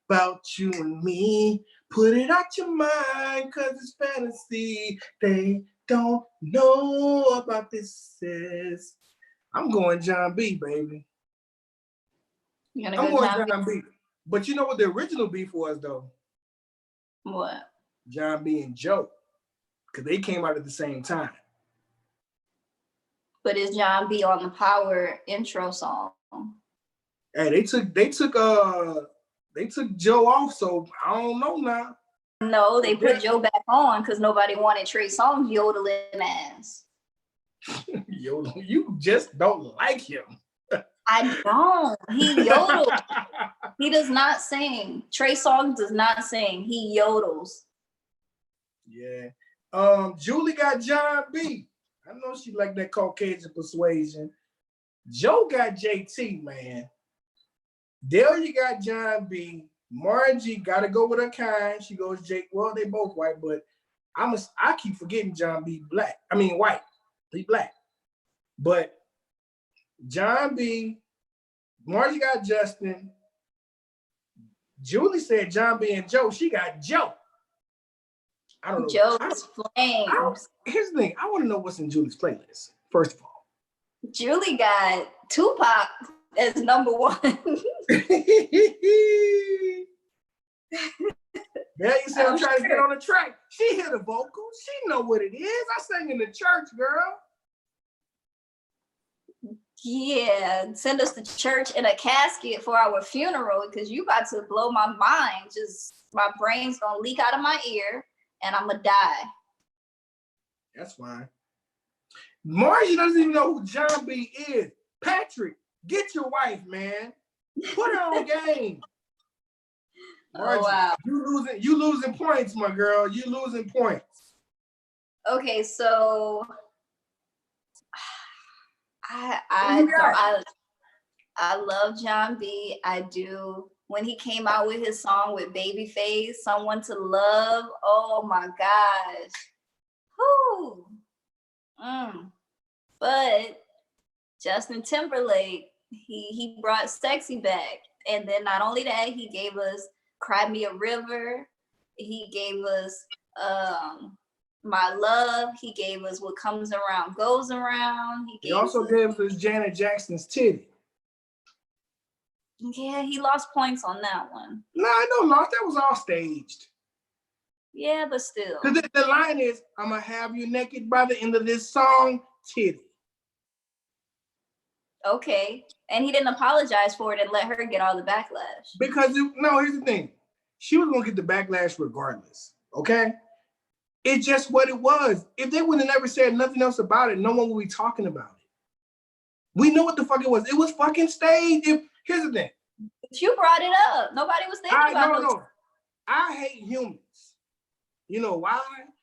about you and me. Put it out your mind, cause it's fantasy. They don't know about this is. I'm going Jon B, baby. You're gonna go Jon B. But you know what the original beef was though? What? Jon B and Joe. Because they came out at the same time. But is Jon B on the Power intro song? Hey, they took Joe off, so I don't know now. No, they put Joe back on because nobody wanted Trey Songz yodeling ass. Yodel, you just don't like him. I don't. He yodels. He does not sing. Trey Songz does not sing. He yodels. Yeah. Julie got Jon B. I know she like that Caucasian persuasion. Joe got JT, man. Delia got Jon B. Margie got to go with her kind. She goes Jake. Well, they both white, but I keep forgetting Jon B. black. I mean white. He black. But Jon B. Margie got Justin. Julie said Jon B. and Joe. She got Joe. I don't know. Joe's flames. Here's the thing. I want to know what's in Julie's playlist, first of all. Julie got Tupac as number one. Yeah, you said I'm trying to get on the track. She hear the vocals. She know what it is. I sang in the church, girl. Yeah, send us to church in a casket for our funeral because you about to blow my mind. Just my brain's gonna leak out of my ear and I'm gonna die. That's fine. Margie doesn't even know who John B is. Patrick, get your wife, man. Put her on game. Margie, oh wow. You losing points, my girl. You losing points. Okay, so I love John B. I do. When he came out with his song with Babyface, Someone to Love, oh my gosh. Whew. But Justin Timberlake, he brought sexy back. And then not only that, he gave us Cry Me a River. He gave us My Love. He gave us What Comes Around Goes Around. He also gave us Janet Jackson's Titty. Yeah, he lost points on that one. No, I know lost. That was all staged. Yeah, but still. Because the line is, I'm going to have you naked by the end of this song, Titty. Okay. And he didn't apologize for it and let her get all the backlash. Because, here's the thing. She was going to get the backlash regardless, okay? It's just what it was. If they would have never said nothing else about it, no one would be talking about it. We know what the fuck it was. It was fucking staged. Here's the thing. But you brought it up. Nobody was thinking about it. No. I hate humans. You know why?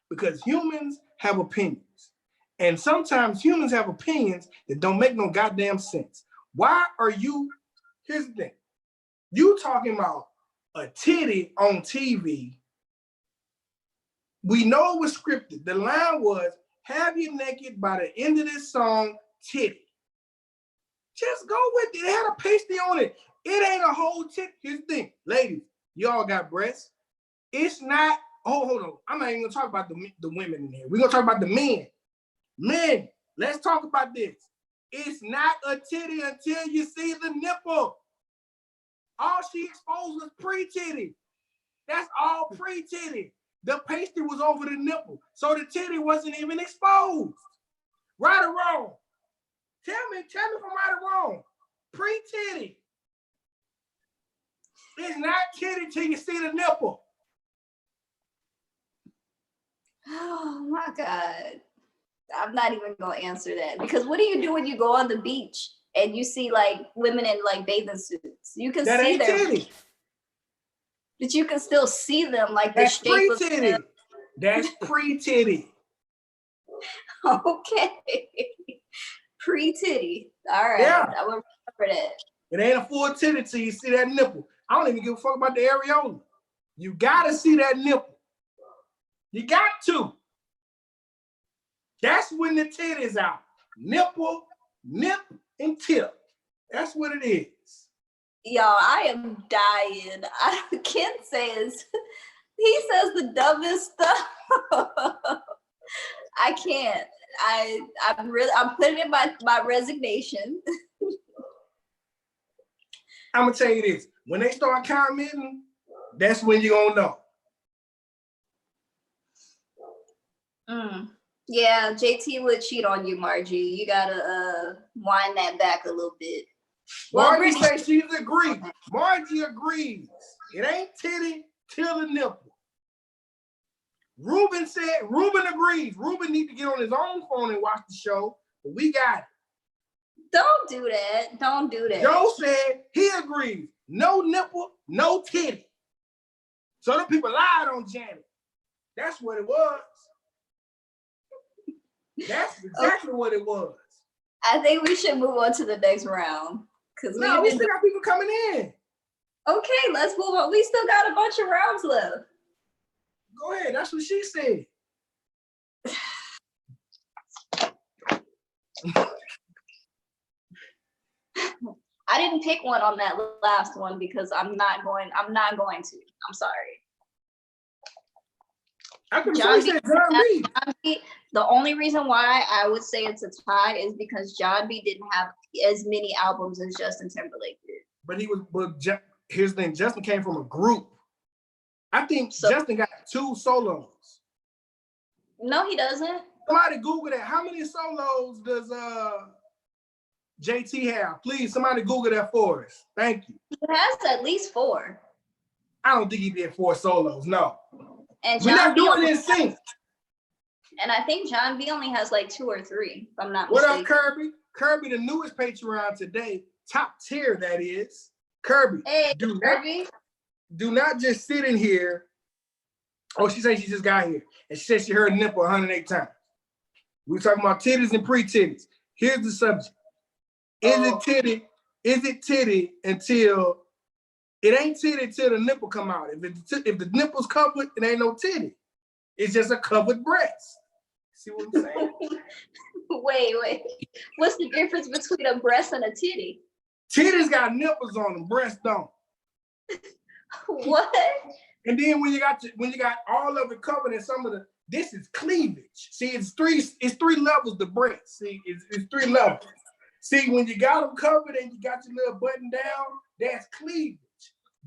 Because humans have opinions. And sometimes humans have opinions that don't make no goddamn sense. Why are you, here's the thing. You talking about a titty on TV. We know it was scripted. The line was, have you naked by the end of this song, titty. Just go with it. It had a pasty on it. It ain't a whole titty. Here's the thing. Ladies, y'all got breasts. It's not, hold on. I'm not even gonna talk about the women in here. We're gonna talk about the men. Men, let's talk about this. It's not a titty until you see the nipple. All she exposed was pre-titty. That's all pre-titty. The pasty was over the nipple. So the titty wasn't even exposed. Right or wrong? Tell me if I'm right or wrong. Pre-titty. It's not titty till you see the nipple. Oh my God. I'm not even gonna answer that because what do you do when you go on the beach and you see like women in like bathing suits? You can that see them, titty. But you can still see them like that's the shape pre-titty. Of them. That's pre-titty. Okay. Pre-titty. All right. Yeah. I will remember that. It ain't a full titty till you see that nipple. I don't even give a fuck about the areola. You gotta see that nipple. You got to. That's when the titty's out. Nipple, nip, and tip. That's what it is. Y'all, I am dying. Ken says, he says the dumbest stuff. I can't. I'm putting in my resignation. I'm gonna tell you this. When they start commenting, that's when you're gonna know. Yeah, JT would cheat on you, Margie. You gotta wind that back a little bit. Margie says she's agreed. Margie agrees. It ain't titty till the nipple. Ruben agrees. Ruben need to get on his own phone and watch the show, but we got it. Don't do that. Don't do that. Joe said he agrees. No nipple, no titty. So the people lied on Janet. That's what it was. That's exactly what it was. I think we should move on to the next round. We still got people coming in. Okay, let's move on. We still got a bunch of rounds left. Go ahead. That's what she said. I didn't pick one on that last one because I'm not going to. I'm sorry. John B. The only reason why I would say it's a tie is because John B didn't have as many albums as Justin Timberlake did. But here's the thing, Justin came from a group. I think So- Justin got 2 solos. No, he doesn't. Somebody Google that. How many solos does JT have? Please, somebody Google that for us. Thank you. He has at least 4. I don't think he did 4 solos. No. And We're not B doing only- it in sync. And I think John B only has like 2 or 3, if I'm not What mistaken. up, Kirby? Kirby, the newest Patreon today, top tier that is. Kirby, Hey, do Kirby. do not just sit in here. Oh, she said she just got here. And she said she heard nipple 108 times. We were talking about titties and pre-titties. Here's the subject. Is it titty? Is it titty until it ain't titty till the nipple come out? If the nipple's covered, it ain't no titty. It's just a covered breast. See what I'm saying? Wait. What's the difference between a breast and a titty? Titties got nipples on them, breasts don't. What? And then when you got all of it covered in some of the, this is cleavage. See, it's three levels to breast. See, it's 3 levels. See, when you got them covered and you got your little button down, that's cleavage.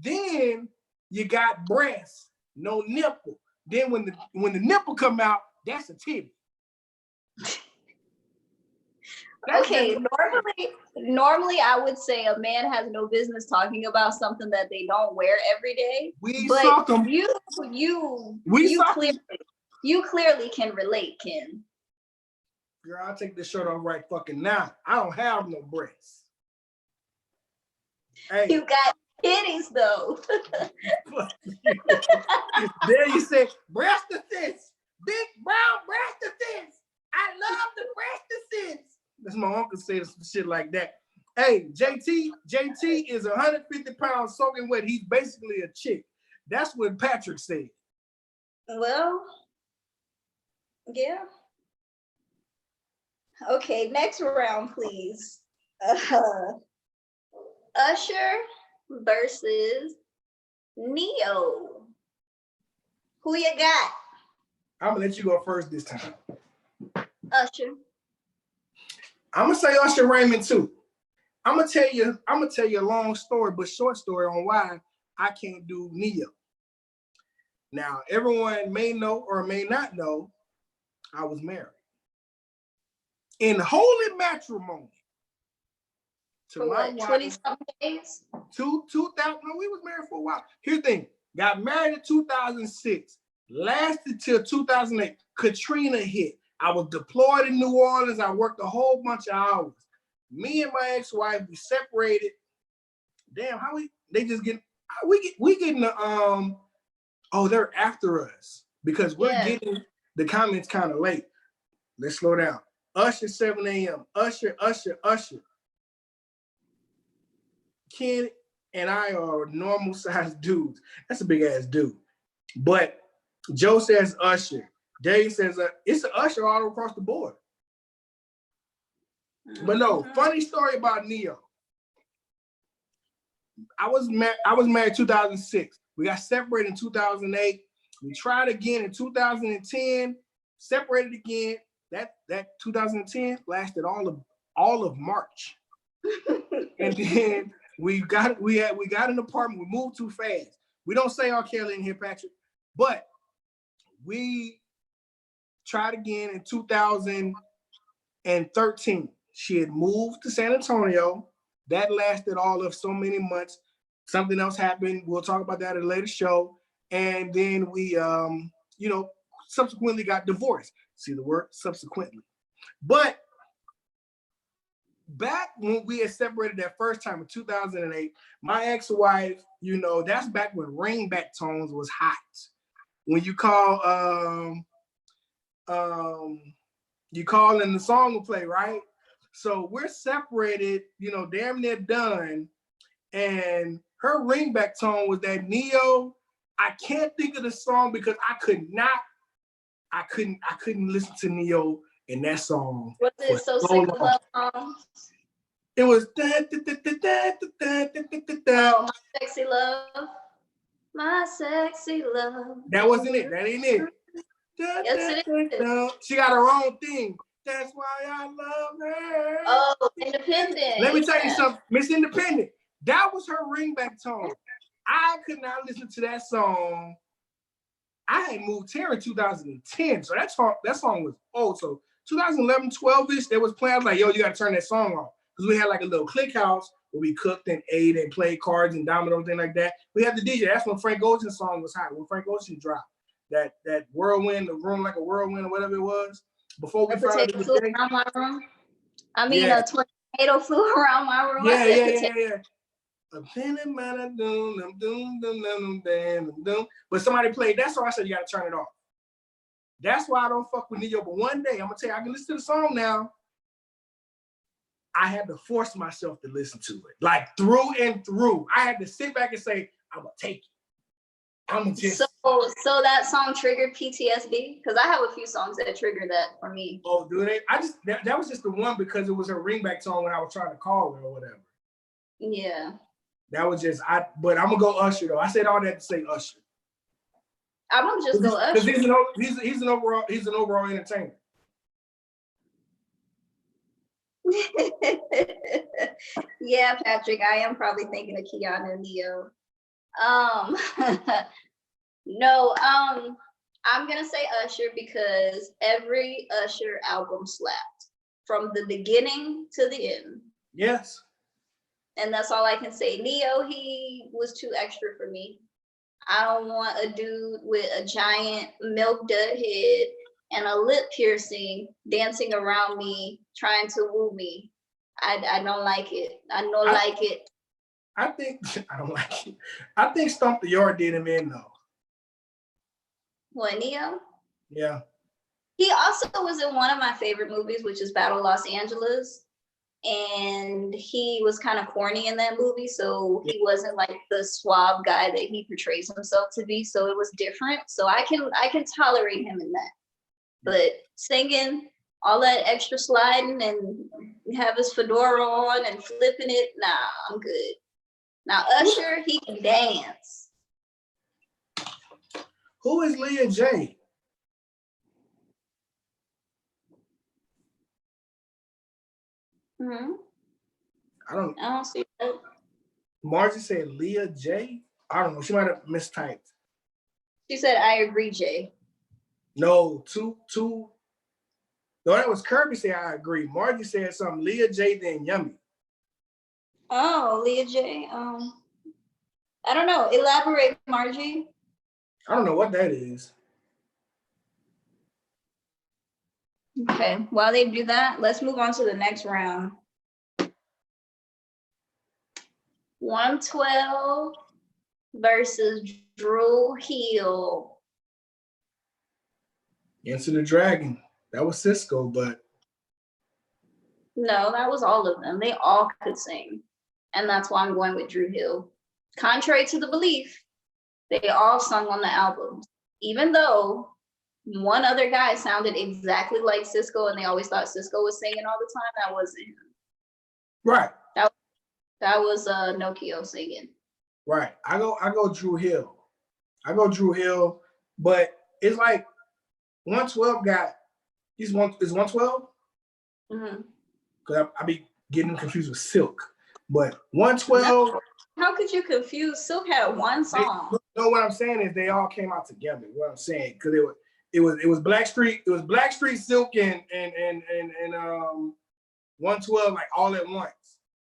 Then you got breast, no nipple. Then when the nipple come out, that's a titty. Okay, normally I would say a man has no business talking about something that they don't wear every day. But you clearly can relate, Ken. Girl, I'll take this shirt off right fucking now. I don't have no breasts. Hey. You got titties though. There you say, breastises, big brown breastises. I love the breastises. That's my uncle saying some shit like that. Hey, JT is 150 pounds soaking wet. He's basically a chick. That's what Patrick said. Well, yeah. Okay, next round, please. Usher versus Neo. Who you got? I'm gonna let you go first this time. Usher. I'm gonna say Usher Raymond too. I'm gonna tell you a long story, but short story on why I can't do Neo. Now, everyone may know or may not know, I was married. In holy matrimony. For what, 20-something days? 2000, no, we was married for a while. Here's the thing, got married in 2006, lasted till 2008. Katrina hit. I was deployed in New Orleans. I worked a whole bunch of hours. Me and my ex-wife, we separated. Damn, they getting the, they're after us because we're getting the comments kind of late. Let's slow down. Usher, 7 a.m. Usher. Ken and I are normal sized dudes. That's a big ass dude. But Joe says Usher. Dave says it's an Usher all across the board. But no, funny story about Neo. I was married 2006. We got separated in 2008. We tried again in 2010, separated again. That 2010 lasted all of March. And then we got an apartment. We moved too fast. We don't say R. Kelly in here, Patrick, but we tried again in 2013. She had moved to San Antonio. That lasted all of so many months. Something else happened. We'll talk about that in a later show. And then we, subsequently got divorced. See the word subsequently. But back when we had separated that first time in 2008, my ex-wife, that's back when ringback tones was hot. When you call, you call and the song will play, right? So we're separated, damn near done. And her ringback tone was that Neo. I can't think of the song because I couldn't listen to Neo in that song. Was it So Sick of Love Songs? It was Sexy Love. My sexy love. That wasn't it. That ain't it. Yes, it is. She got her own thing. That's why I love her. Oh, Independent. Let me tell you something, Miss Independent. That was her ringback tone. I could not listen to that song I had moved here in 2010, so that song was old. So 2011, 12ish, they was playing. I was like, yo, you gotta turn that song off because we had like a little click house where we cooked and ate and played cards and dominoes, thing like that. We had the DJ. That's when Frank Ocean's song was hot. When Frank Ocean dropped that whirlwind, the room like a whirlwind or whatever it was. Before we A found out potato flew around my room. I mean, yeah. a tornado flew around my room. Yeah. But somebody played that song. I said, you gotta turn it off. That's why I don't fuck with Neo. But one day, I'm gonna tell you, I can listen to the song now. I had to force myself to listen to it, like through and through. I had to sit back and say, I'm gonna take it. I'm gonna just. So that song triggered PTSD because I have a few songs that trigger that for me. Oh, do they? That was just the one because it was her ringback song when I was trying to call her or whatever. Yeah. That was just but I'm gonna go Usher though. I said all that to say Usher. I'm gonna just go Usher. Because he's an overall entertainer. Yeah, Patrick, I am probably thinking of Keanu and Neo. No, I'm gonna say Usher because every Usher album slapped from the beginning to the end. Yes. And that's all I can say. Neo, he was too extra for me. I don't want a dude with a giant milk dud head and a lip piercing dancing around me, trying to woo me. I don't like it. I don't like it. I think I don't like it. I think Stomp the Yard did him in though. What, Neo? Yeah. He also was in one of my favorite movies, which is Battle Los Angeles. And he was kind of corny in that movie, so he wasn't like the suave guy that he portrays himself to be. So it was different. So I can tolerate him in that. But singing all that extra sliding and have his fedora on and flipping it, nah, I'm good. Now Usher, he can dance. Who is Leah J? Mm-hmm. I don't see that. Margie said Leah J. I don't know. She might have mistyped. She said, "I agree, Jay." No, two. No, that was Kirby said I agree. Margie said something. Leah J. Then Yummy. Oh, Leah J. I don't know. Elaborate, Margie. I don't know what that is. Okay, while they do that, let's move on to the next round. 112 versus Drew Hill. Enter the Dragon. That was Cisco, but no, that was all of them. They all could sing, and that's why I'm going with Drew Hill. Contrary to the belief, they all sung on the album, even though one other guy sounded exactly like Cisco, and they always thought Cisco was singing all the time. That wasn't him. Right. That was Nokio singing. Right. I go Drew Hill. But it's like 112 is 112? Mm-hmm. Because I be getting confused with Silk. But 112. How could you confuse? Silk had one song. No, what I'm saying is they all came out together. What I'm saying, because it was Blackstreet, Silk, and 112 like all at once.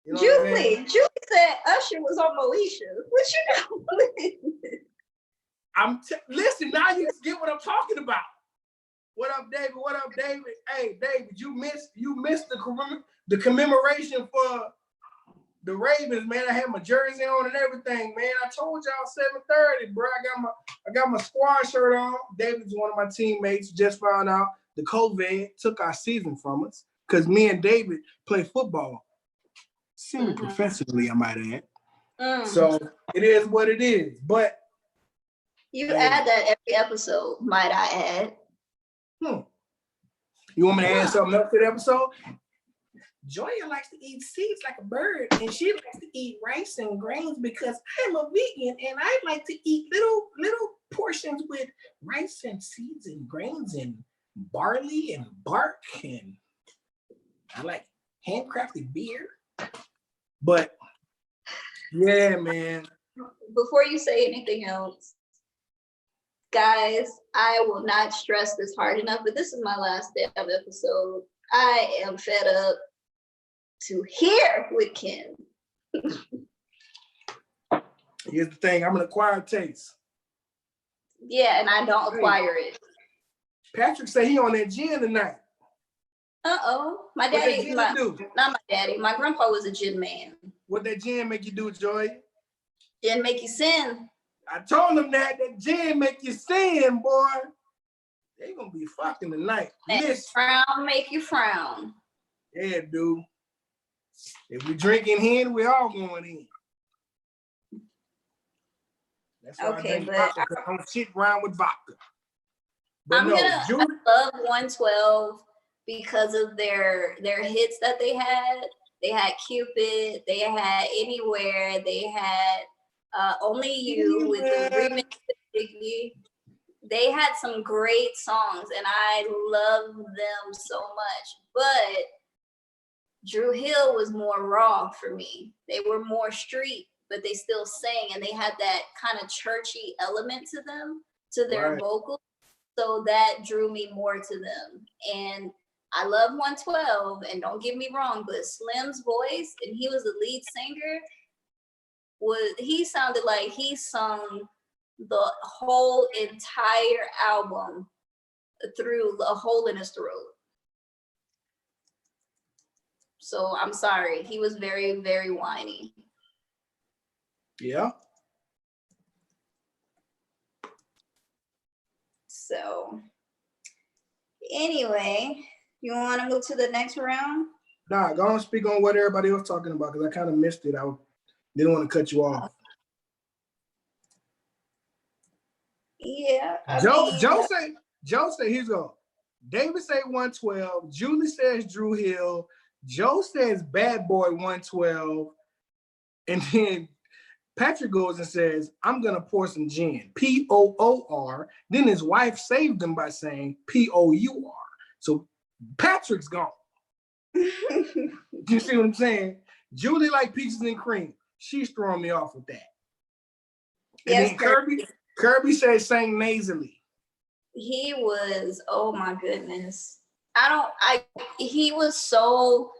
You know Julie said Usher was on Moesha. What you know? Listen, now you get what I'm talking about. What up, David? Hey, David, you missed the commemoration for the Ravens, man. I had my jersey on and everything, man. I told y'all 7:30, bro. I got my squad shirt on. David's one of my teammates. Just found out the COVID took our season from us because me and David play football semi-professionally, I might add. So it is what it is. But you add that every episode, might I add. You want me to add something else to the episode? Joya likes to eat seeds like a bird, and she likes to eat rice and grains because I'm a vegan, and I like to eat little portions with rice and seeds and grains and barley and bark, and I like handcrafted beer. But yeah, man. Before you say anything else, Guys, I will not stress this hard enough, but this is my last damn episode. I am fed up to here with Ken. Here's the thing, I'm an acquired taste. Yeah, and I don't acquire it. Patrick said he on that gin tonight. Uh-oh. My What that daddy, gin not do? my daddy. My grandpa was a gin man. What that gin make you do, Joy? Gin make you sin. I told him that gin make you sin, boy. They gonna be fucking tonight. Listen. Frown make you frown. Yeah, dude. If we drinking in, we all going in. That's why Okay, I drink but vodka, 'cause I don't sit around with vodka. But I love 112 because of their hits that they had. They had Cupid, they had Anywhere, they had Only You with the remix with Biggie. They had some great songs and I love them so much. But Drew Hill was more raw for me. They were more street, but they still sang and they had that kind of churchy element to them, to their vocals. So that drew me more to them. And I love 112, and don't get me wrong, but Slim's voice, and he was the lead singer, he sounded like he sung the whole entire album through a hole in his throat. So I'm sorry, he was very, very whiny. Yeah. So anyway, you want to move to the next round? Nah, go on, speak on what everybody else talking about, because I kind of missed it. I didn't want to cut you off. Yeah. Joe said he's going. David say 112. Julie says Drew Hill. Joe says Bad Boy 112. And then Patrick goes and says, I'm going to pour some gin. P-O-O-R. Then his wife saved him by saying P-O-U-R. So Patrick's gone. You see what I'm saying? Julie like peaches and cream. She's throwing me off with that. And yes, then Kirby said sang nasally. He was, oh my goodness. He was so,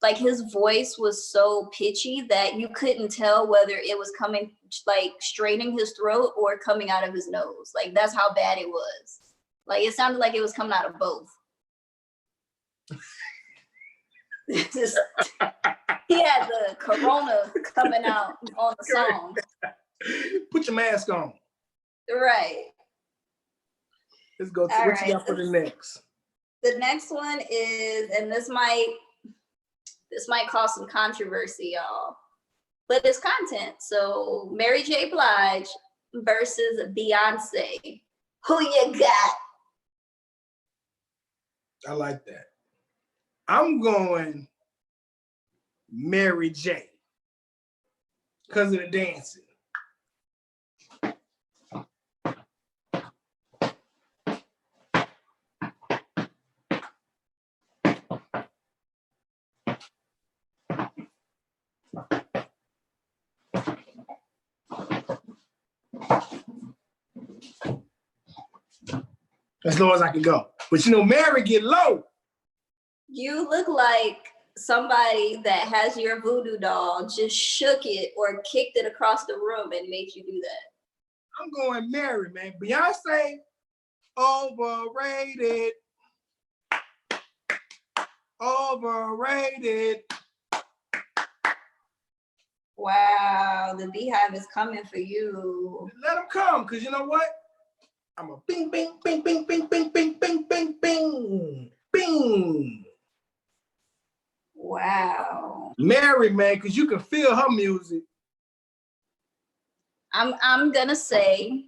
like his voice was so pitchy that you couldn't tell whether it was coming like straining his throat or coming out of his nose. Like that's how bad it was. Like it sounded like it was coming out of both. He had the corona coming out on the song. Put your mask on. Right. Let's go to what you got for the next. The next one is, and this might cause some controversy, y'all, but it's content. So Mary J. Blige versus Beyonce. Who you got? I like that. I'm going Mary J. because of the dancing. As low as I can go. But you know, Mary get low. You look like somebody that has your voodoo doll just shook it or kicked it across the room and made you do that. I'm going Mary, man. Beyonce, overrated. Overrated. Wow, the Beehive is coming for you. Let them come, because you know what? I'm a bing, bing, bing, bing, bing, bing, bing, bing, bing, bing, bing. Wow. Mary, man, because you can feel her music. I'm gonna say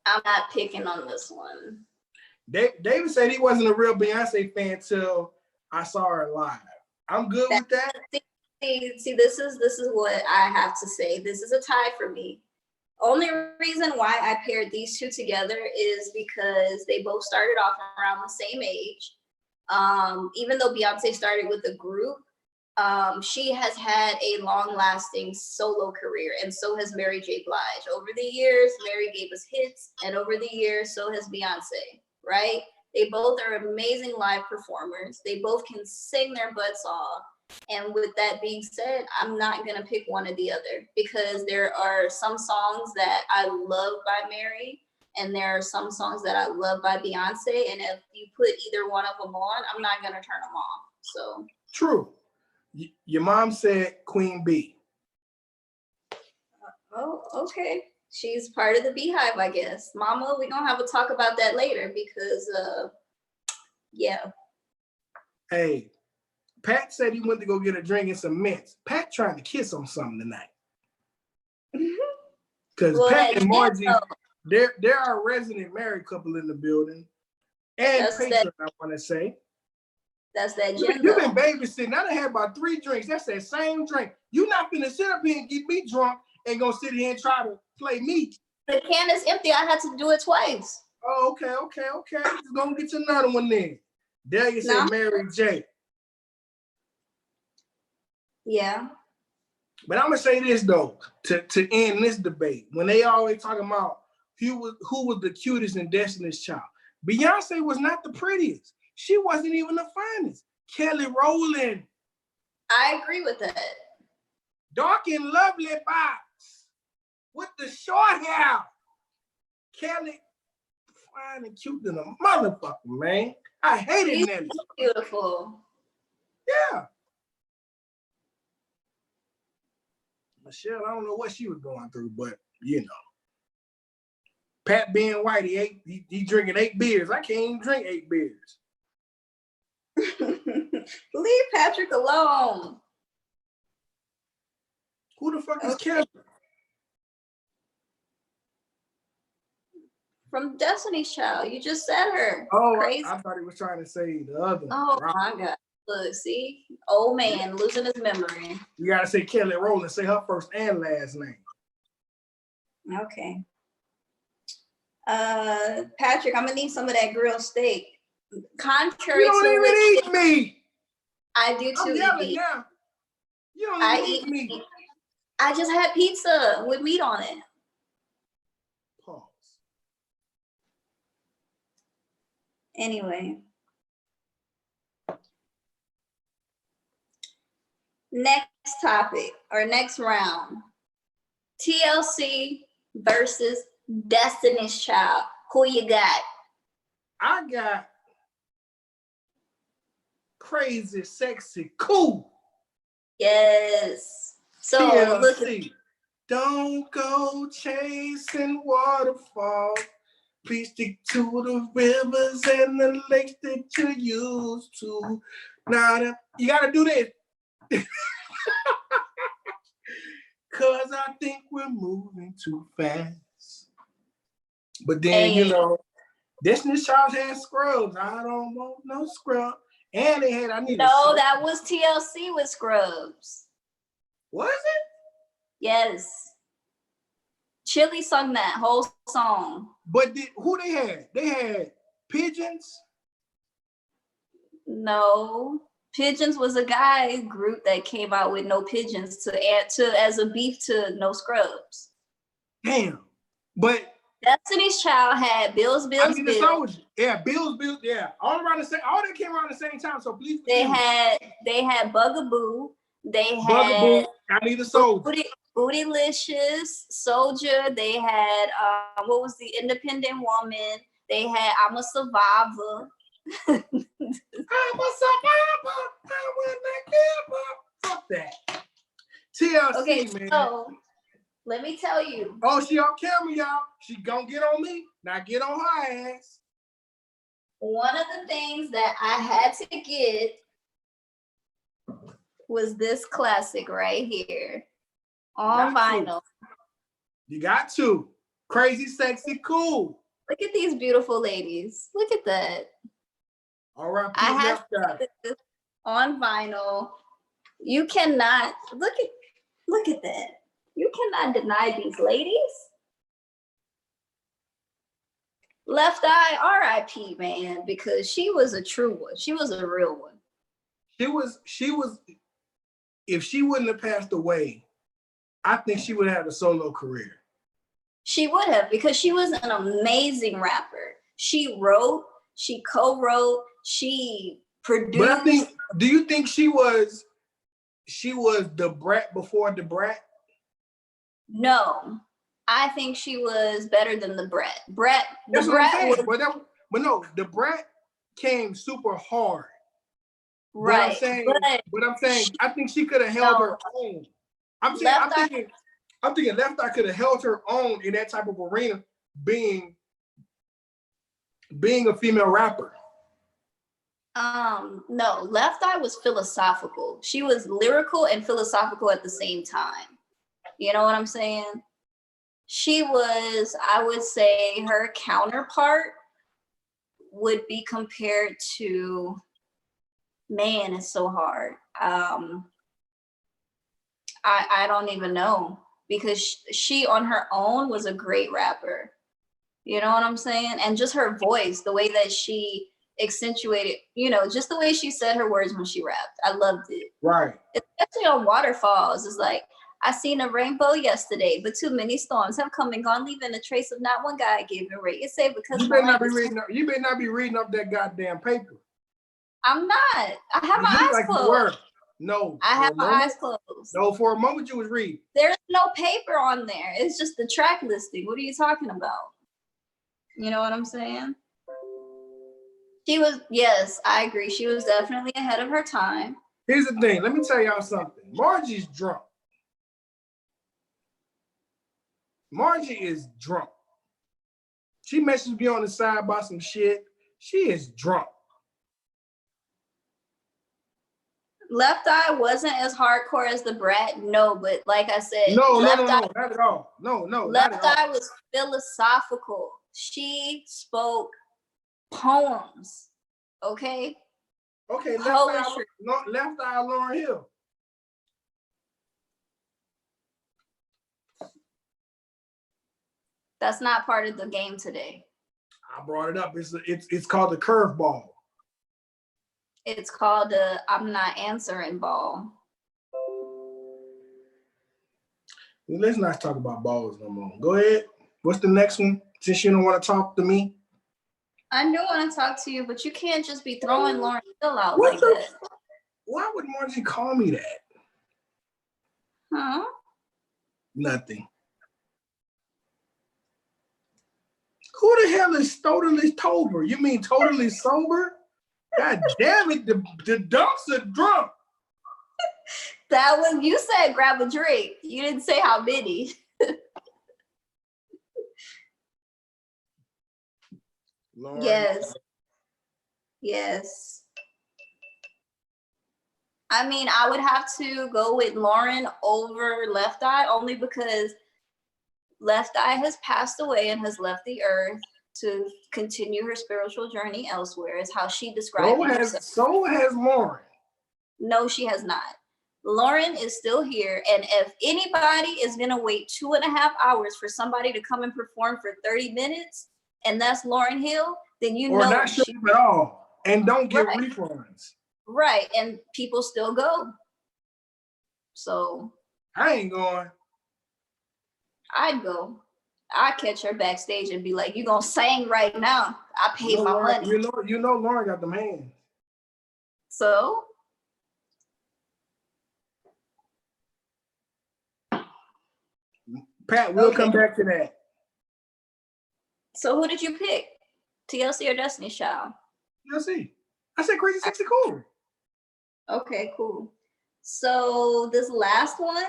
I'm not picking on this one. David said he wasn't a real Beyonce fan till I saw her live. I'm good with that. See, this is what I have to say. This is a tie for me. Only reason why I paired these two together is because they both started off around the same age. Even though Beyonce started with a group, she has had a long-lasting solo career, and so has Mary J. Blige. Over the years, Mary gave us hits, and over the years, so has Beyonce, right? They both are amazing live performers. They both can sing their butts off. And with that being said, I'm not gonna pick one or the other, because there are some songs that I love by Mary, and there are some songs that I love by Beyonce. And if you put either one of them on, I'm not gonna turn them off. So True. Your mom said Queen B. oh, okay. She's part of the Beehive, I guess. Mama, we're gonna have a talk about that later, because yeah. Hey, Pat said he went to go get a drink and some mints. Pat trying to kiss on something tonight. Because Well, Pat and Margie, though, there are a resident married couple in the building. And patron, I want to say. That's that You've been babysitting. I done had about 3 drinks. That's that same drink. You not finna sit up here and get me drunk and gonna sit here and try to play me. The can is empty. I had to do it twice. Oh, okay. Just gonna get you another one then. There you say Mary J. Yeah. But I'm gonna say this though, to end this debate, when they always talking about who was the cutest in Destiny's Child, Beyonce was not the prettiest. She wasn't even the finest. Kelly Rowland. I agree with that. Dark and lovely box with the short hair. Kelly, fine and cute than a motherfucker, man. I hated Nelly. So beautiful. Yeah. Michelle, I don't know what she was going through, but you know. Pat being white, he drinking 8 beers. I can't even drink 8 beers. Leave Patrick alone. Who the fuck is Kelly? From Destiny's Child. You just said her. Oh, crazy. I thought he was trying to say the other. Oh my God. Look, see? Old man losing his memory. You gotta say Kelly Rowland, say her first and last name. Okay. Patrick, I'm gonna need some of that grilled steak. Contrary you don't to even eat meat. I do too. I'm yelling now. You don't even eat meat. I just had pizza with meat on it. Pause. Anyway. Next topic or next round. TLC versus Destiny's Child. Who you got? I got Crazy, Sexy, Cool. Yes. So TLC. look at Don't go chasing waterfalls. Please stick to the rivers and the lakes that you used to. Now you gotta do this. Cause I think we're moving too fast. But then, you know, Destiny's Child had Scrubs. I don't want no scrub. And they had, No, that was TLC with Scrubs. Was it? Yes. Chili sung that whole song. But who they had? They had Pigeons? No. Pigeons was a guy group that came out with No Pigeons to add to as a beef to No Scrubs. Damn. But Destiny's Child had Bills. The Soldier. Yeah, Bills. Yeah, all they came around the same time. So please. They had Bugaboo. They had Bugaboo. I Need a Soldier. Bootylicious, Soldier. They had what was the Independent Woman? They had I'm a Survivor. I'm a survivor. I will not give up. Fuck that. TLC, okay, man. So let me tell you. Oh, she on camera, y'all. She gonna get on me. Now get on her ass. One of the things that I had to get was this classic right here on vinyl. You got to. Crazy, Sexy, Cool. Look at these beautiful ladies. Look at that. All right, I have this on vinyl. You cannot look at that. You cannot deny these ladies. Left Eye, R.I.P. man, because she was a true one. She was a real one. She was if she wouldn't have passed away, I think she would have had a solo career. She would have, because she was an amazing rapper. She wrote, she co-wrote, she produced. But I think, do you think she was the brat before the brat? No, I think she was better than the brat. That's what I'm saying. But no, the brat came super hard. Right. But I'm saying, I think she could have held her own. I'm thinking Left Eye could have held her own in that type of arena, being a female rapper. No, Left Eye was philosophical. She was lyrical and philosophical at the same time. You know what I'm saying? She was, I would say, her counterpart would be compared to, man, it's so hard. I don't even know, because she on her own was a great rapper. You know what I'm saying? And just her voice, the way that she accentuated, you know, just the way she said her words when she rapped. I loved it. Right. Especially on Waterfalls. It's like, I seen a rainbow yesterday, but too many storms have come and gone, leaving a trace of not one guy giving rate. It say because you better not be reading up that goddamn paper. I'm not. I have my eyes closed. No. I have my eyes closed. No, for a moment you was reading. There's no paper on there. It's just the track listing. What are you talking about? You know what I'm saying? She was, yes, I agree. She was definitely ahead of her time. Here's the thing. Let me tell y'all something. Margie's drunk. Margie is drunk. She messaged me on the side about some shit. She is drunk. Left Eye wasn't as hardcore as the brat, no, but like I said, no, not at all. No, Left Eye was philosophical. She spoke poems, okay? Okay, Left Eye, Lauryn Hill. That's not part of the game today. I brought it up. It's called the curveball. It's called the I'm not answering ball. Let's not talk about balls no more. Go ahead. What's the next one? Since you don't want to talk to me. I do want to talk to you, but you can't just be throwing Lauryn Hill out like that. Why would Margie call me that? Huh? Nothing. Who the hell is totally sober? You mean totally sober? God damn it, the dunks are drunk. That was, you said grab a drink. You didn't say how many. Lord. Yes. I mean, I would have to go with Lauryn over Left Eye, only because Left Eye has passed away and has left the earth to continue her spiritual journey elsewhere, is how she described it. So has Lauryn. No, she has not. Lauryn is still here, and if anybody is gonna wait 2.5 hours for somebody to come and perform for 30 minutes, and that's Lauryn Hill, then you know not show up at all and don't get refunds. Right, and people still go. So I ain't going. I'd go. I'd catch her backstage and be like, "You gonna sing right now? I paid my money." You know, Lauryn got them hands. So Pat, we'll come back to that. So who did you pick? TLC or Destiny's Child? TLC. I said Crazy Sexy Cool. Okay, cool. So this last one,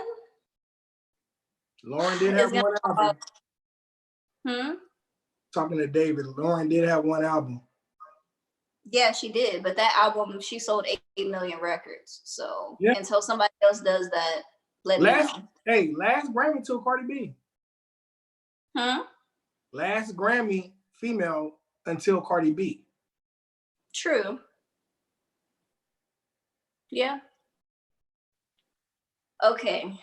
Lauryn did have one album. Talking to David, Lauryn did have one album. Yeah, she did, but that album, she sold 8 million records. So until somebody else does that, let me know. Hey, last Grammy to Cardi B. Last Grammy female until Cardi B. True. Yeah. Okay.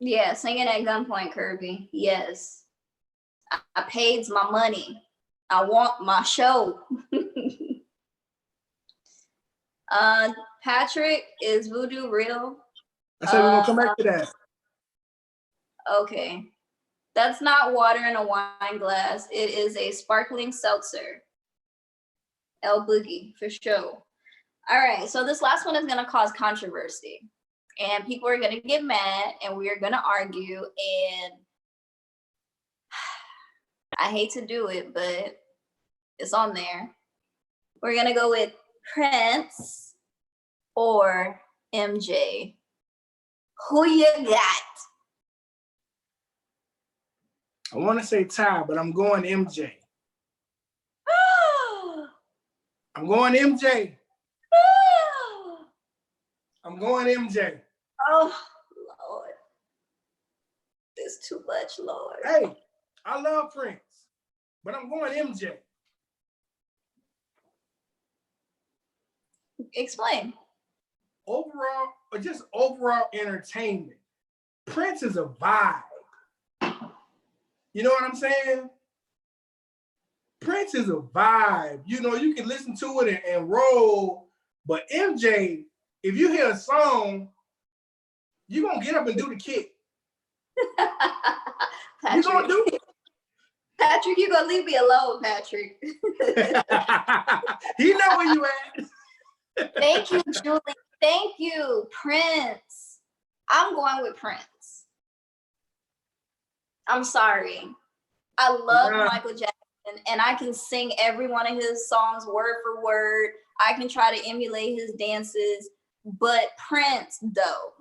Yeah, singing at gunpoint, Kirby. Yes. I paid my money. I want my show. Patrick, is voodoo real? I said we're gonna come back to that. Okay. That's not water in a wine glass. It is a sparkling seltzer. El Boogie, for sure. All right, so this last one is gonna cause controversy. And people are gonna get mad and we are gonna argue. And I hate to do it, but it's on there. We're gonna go with Prince or MJ. Who you got? I want to say Ty, but I'm going MJ. I'm going MJ. I'm going MJ. Oh, Lord. There's too much, Lord. Hey, I love Prince, but I'm going MJ. Explain. Overall, or just overall entertainment. Prince is a vibe. You know what I'm saying? Prince is a vibe. You know, you can listen to it and roll, but MJ, if you hear a song, you're going to get up and do the kick. You're going to do it. Patrick, you're going to leave me alone, Patrick. He know where you at. Thank you, Julie. Thank you, Prince. I'm going with Prince. I'm sorry. I love Michael Jackson, and I can sing every one of his songs word for word. I can try to emulate his dances, but Prince, though,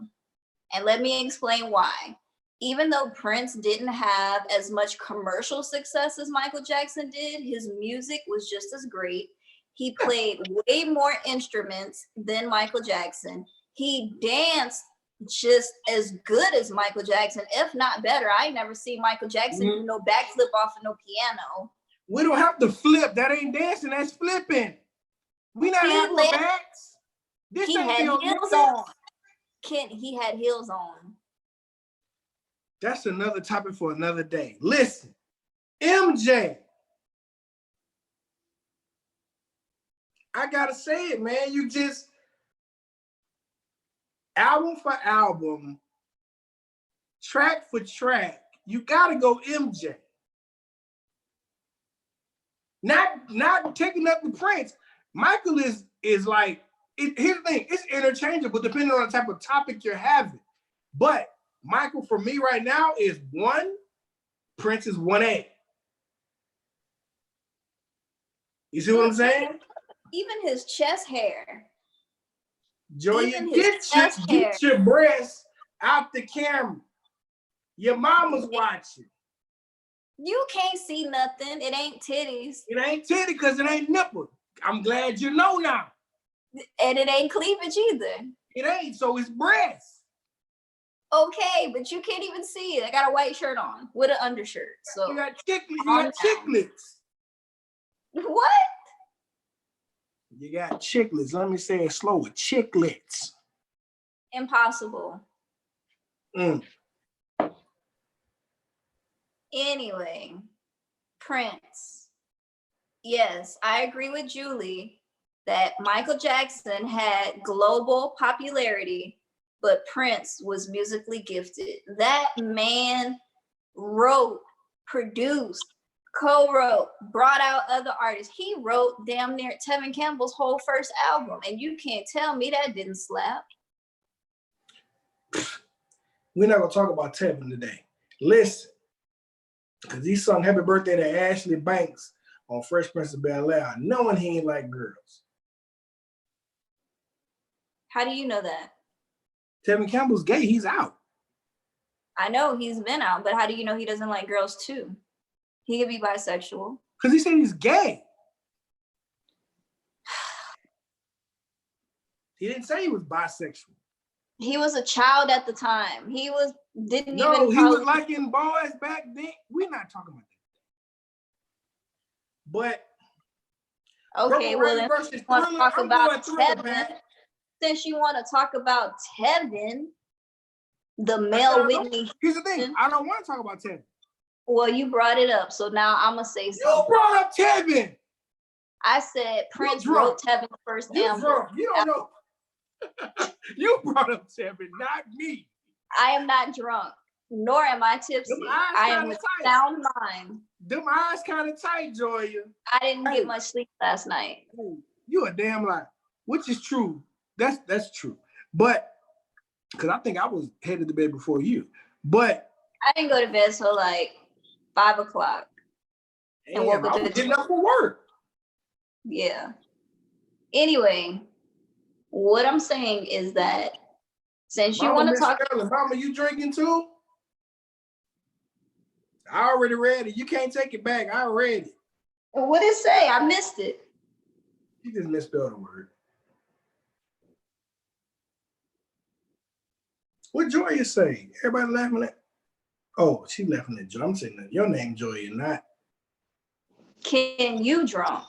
and let me explain why. Even though Prince didn't have as much commercial success as Michael Jackson did, his music was just as great. He played way more instruments than Michael Jackson. He danced just as good as Michael Jackson, if not better. I ain't never seen Michael Jackson do no backflip off of no piano. We don't have to flip. That ain't dancing. That's flipping. We not here for backs. This he ain't had the heels Olympics. on. He had heels on. That's another topic for another day. Listen, MJ. I gotta say it, man. You just album for album, track for track, you gotta go MJ. Not taking up the Prince. Michael is like, here's the thing, it's interchangeable depending on the type of topic you're having. But Michael, for me right now, is 1, Prince is 1A. You see what I'm saying? Even his chest hair. Joy, get your breasts out the camera. Your mama's watching. You can't see nothing. It ain't titties. It ain't titty because it ain't nipple. I'm glad you know now. And it ain't cleavage either. It ain't, so it's breasts. Okay, but you can't even see it. I got a white shirt on with an undershirt. So you got chiclets. What? You got chiclets. Let me say it slower. Chiclets. Impossible. Anyway, Prince. Yes, I agree with Julie that Michael Jackson had global popularity, but Prince was musically gifted. That man wrote, produced, co-wrote, brought out other artists. He wrote damn near Tevin Campbell's whole first album, and you can't tell me that didn't slap. We're not gonna talk about Tevin today. Listen, because he sung Happy Birthday to Ashley Banks on Fresh Prince of Bel-Air, knowing he ain't like girls. How do you know that? Tevin Campbell's gay, he's out. I know he's been out, but how do you know he doesn't like girls too? He could be bisexual. Because he said he's gay. He didn't say he was bisexual. He was a child at the time. He was was liking boys back then. We're not talking about that. But okay, well then you want to talk about Tevin. Since you want to talk about Tevin, the male Whitney. Here's the thing. I don't want to talk about Tevin. Well, you brought it up, so now I'm gonna say something. You brought up Tevin. I said Prince drunk. wrote Tevin's first You album. drunk. You don't know. You brought up Tevin, not me. I am not drunk, nor am I tipsy. I am with sound mind. Them eyes kind of tight, Joya. I didn't get much sleep last night. You a damn lie, which is true. That's true. But because I think I was headed to bed before you. But I didn't go to bed till like 5 o'clock. And woke up I was getting up for work. Yeah. Anyway, what I'm saying is that since you want to talk, Mama, you drinking too? I already read it. You can't take it back. I read it. What did it say? I missed it. You just misspelled a word. What Joya say? Everybody laughing at? Oh, she laughing at Joy. I'm saying that your name Joya, not. Can you draw?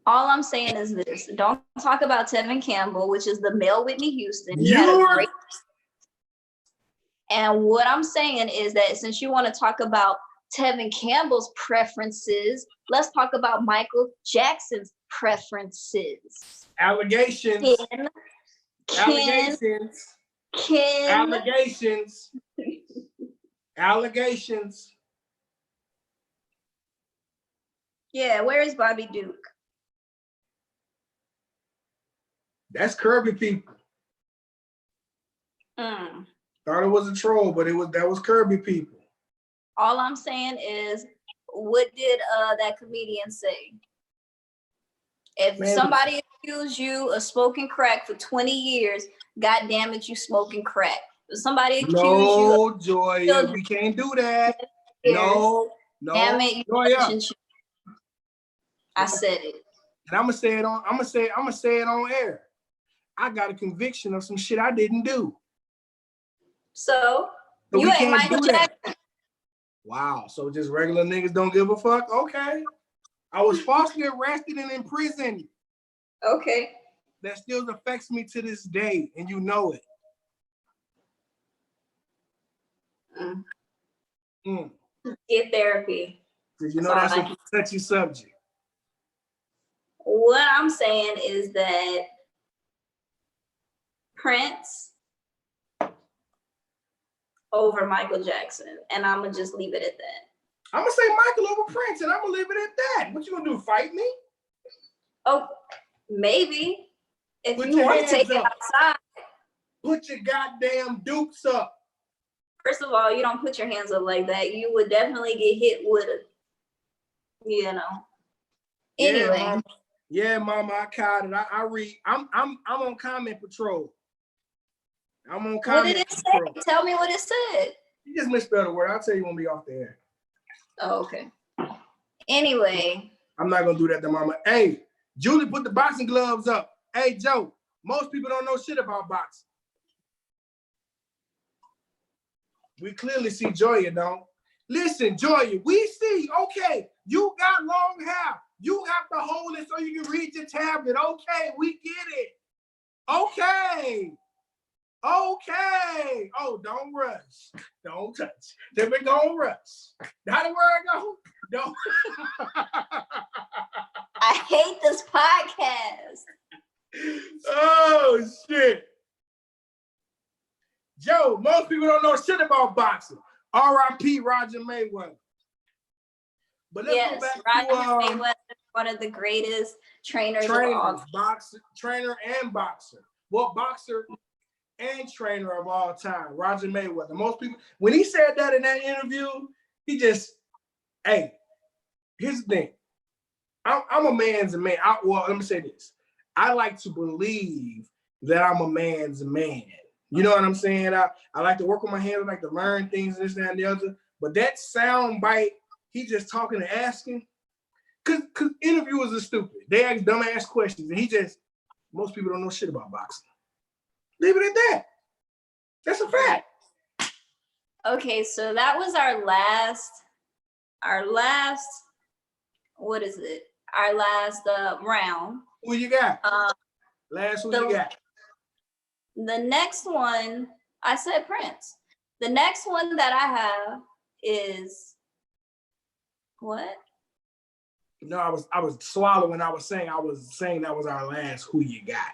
All I'm saying is this: don't talk about Tevin Campbell, which is the male Whitney Houston. And what I'm saying is that since you want to talk about Tevin Campbell's preferences, let's talk about Michael Jackson's preferences. Allegations. Allegations. Yeah, where is Bobby Duke? That's Kirby people. Thought it was a troll, but that was Kirby people. All I'm saying is, what did that comedian say? If somebody accused you of smoking crack for 20 years, God damn it, you smoking crack. If somebody accused you of Joya, we can't do that. No. Damn it, Joya. I said it. And I'm gonna say it on air. I got a conviction of some shit I didn't do. So you ain't Michael Jackson. Wow. So just regular niggas don't give a fuck? Okay. I was falsely arrested and in prison. Okay. That still affects me to this day, and you know it. Get therapy. Because you know that's a touchy subject. What I'm saying is that Prince over Michael Jackson, and I'm gonna just leave it at that. I'm gonna say Michael over Prince, and I'm gonna leave it at that. What you gonna do? Fight me? Oh, maybe. If you want to take it outside. Put your goddamn dukes up. First of all, you don't put your hands up like that. You would definitely get hit with a, Anyway. Yeah, mama, I caught it. I read. I'm on comment patrol. I'm on comment. What did it say? Tell me what it said. You just misspelled a word. I'll tell you when we off the air. Oh, okay. Anyway. I'm not gonna do that to mama. Hey, Julie, put the boxing gloves up. Hey, Joe, most people don't know shit about boxing. We clearly see Joya, don't. Listen, Joya, we see, okay, you got long hair. You have to hold it so you can read your tablet. Okay, we get it. Okay. Oh, don't rush. Don't touch. Then we gonna rush. How the word go? Don't. I hate this podcast. Oh, shit. Joe, most people don't know shit about boxing. R.I.P. Roger Mayweather. But let's go back Roger Mayweather, one of the greatest trainers of all time. Trainer and boxer. Well, boxer and trainer of all time, Roger Mayweather. Most people, when he said that in that interview, he just, hey, here's the thing. I'm a man's man. Let me say this. I like to believe that I'm a man's man. You know what I'm saying? I like to work with my hands. I like to learn things, this, that, and the other. But that sound bite, he just talking and asking. Because interviewers are stupid. They ask dumbass questions. And most people don't know shit about boxing. Leave it at that. That's a fact. Okay, so that was our last, what is it? Our last round. Who you got? Who you got? The next one, I said Prince. The next one that I have is, what? No, I was swallowing. I was saying that was our last Who You Got.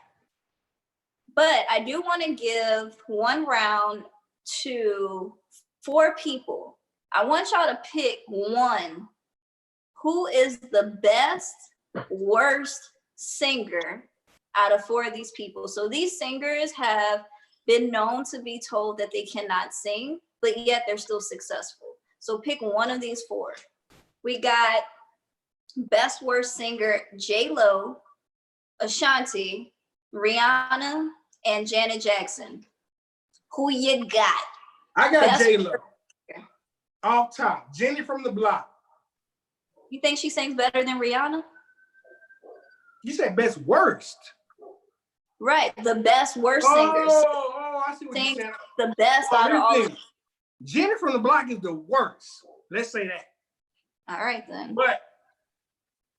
But I do want to give one round to 4 people. I want y'all to pick one. Who is the best, worst singer out of 4 of these people? So these singers have been known to be told that they cannot sing, but yet they're still successful. So pick one of these 4. We got best worst singer J-Lo, Ashanti, Rihanna, and Janet Jackson. Who you got? I got J-Lo. Off top. Jenny from the Block. You think she sings better than Rihanna? You said best worst. Right, the best worst singers. Oh, I see what you're saying. The best out of all. Jenny from the Block is the worst. Let's say that. All right then. But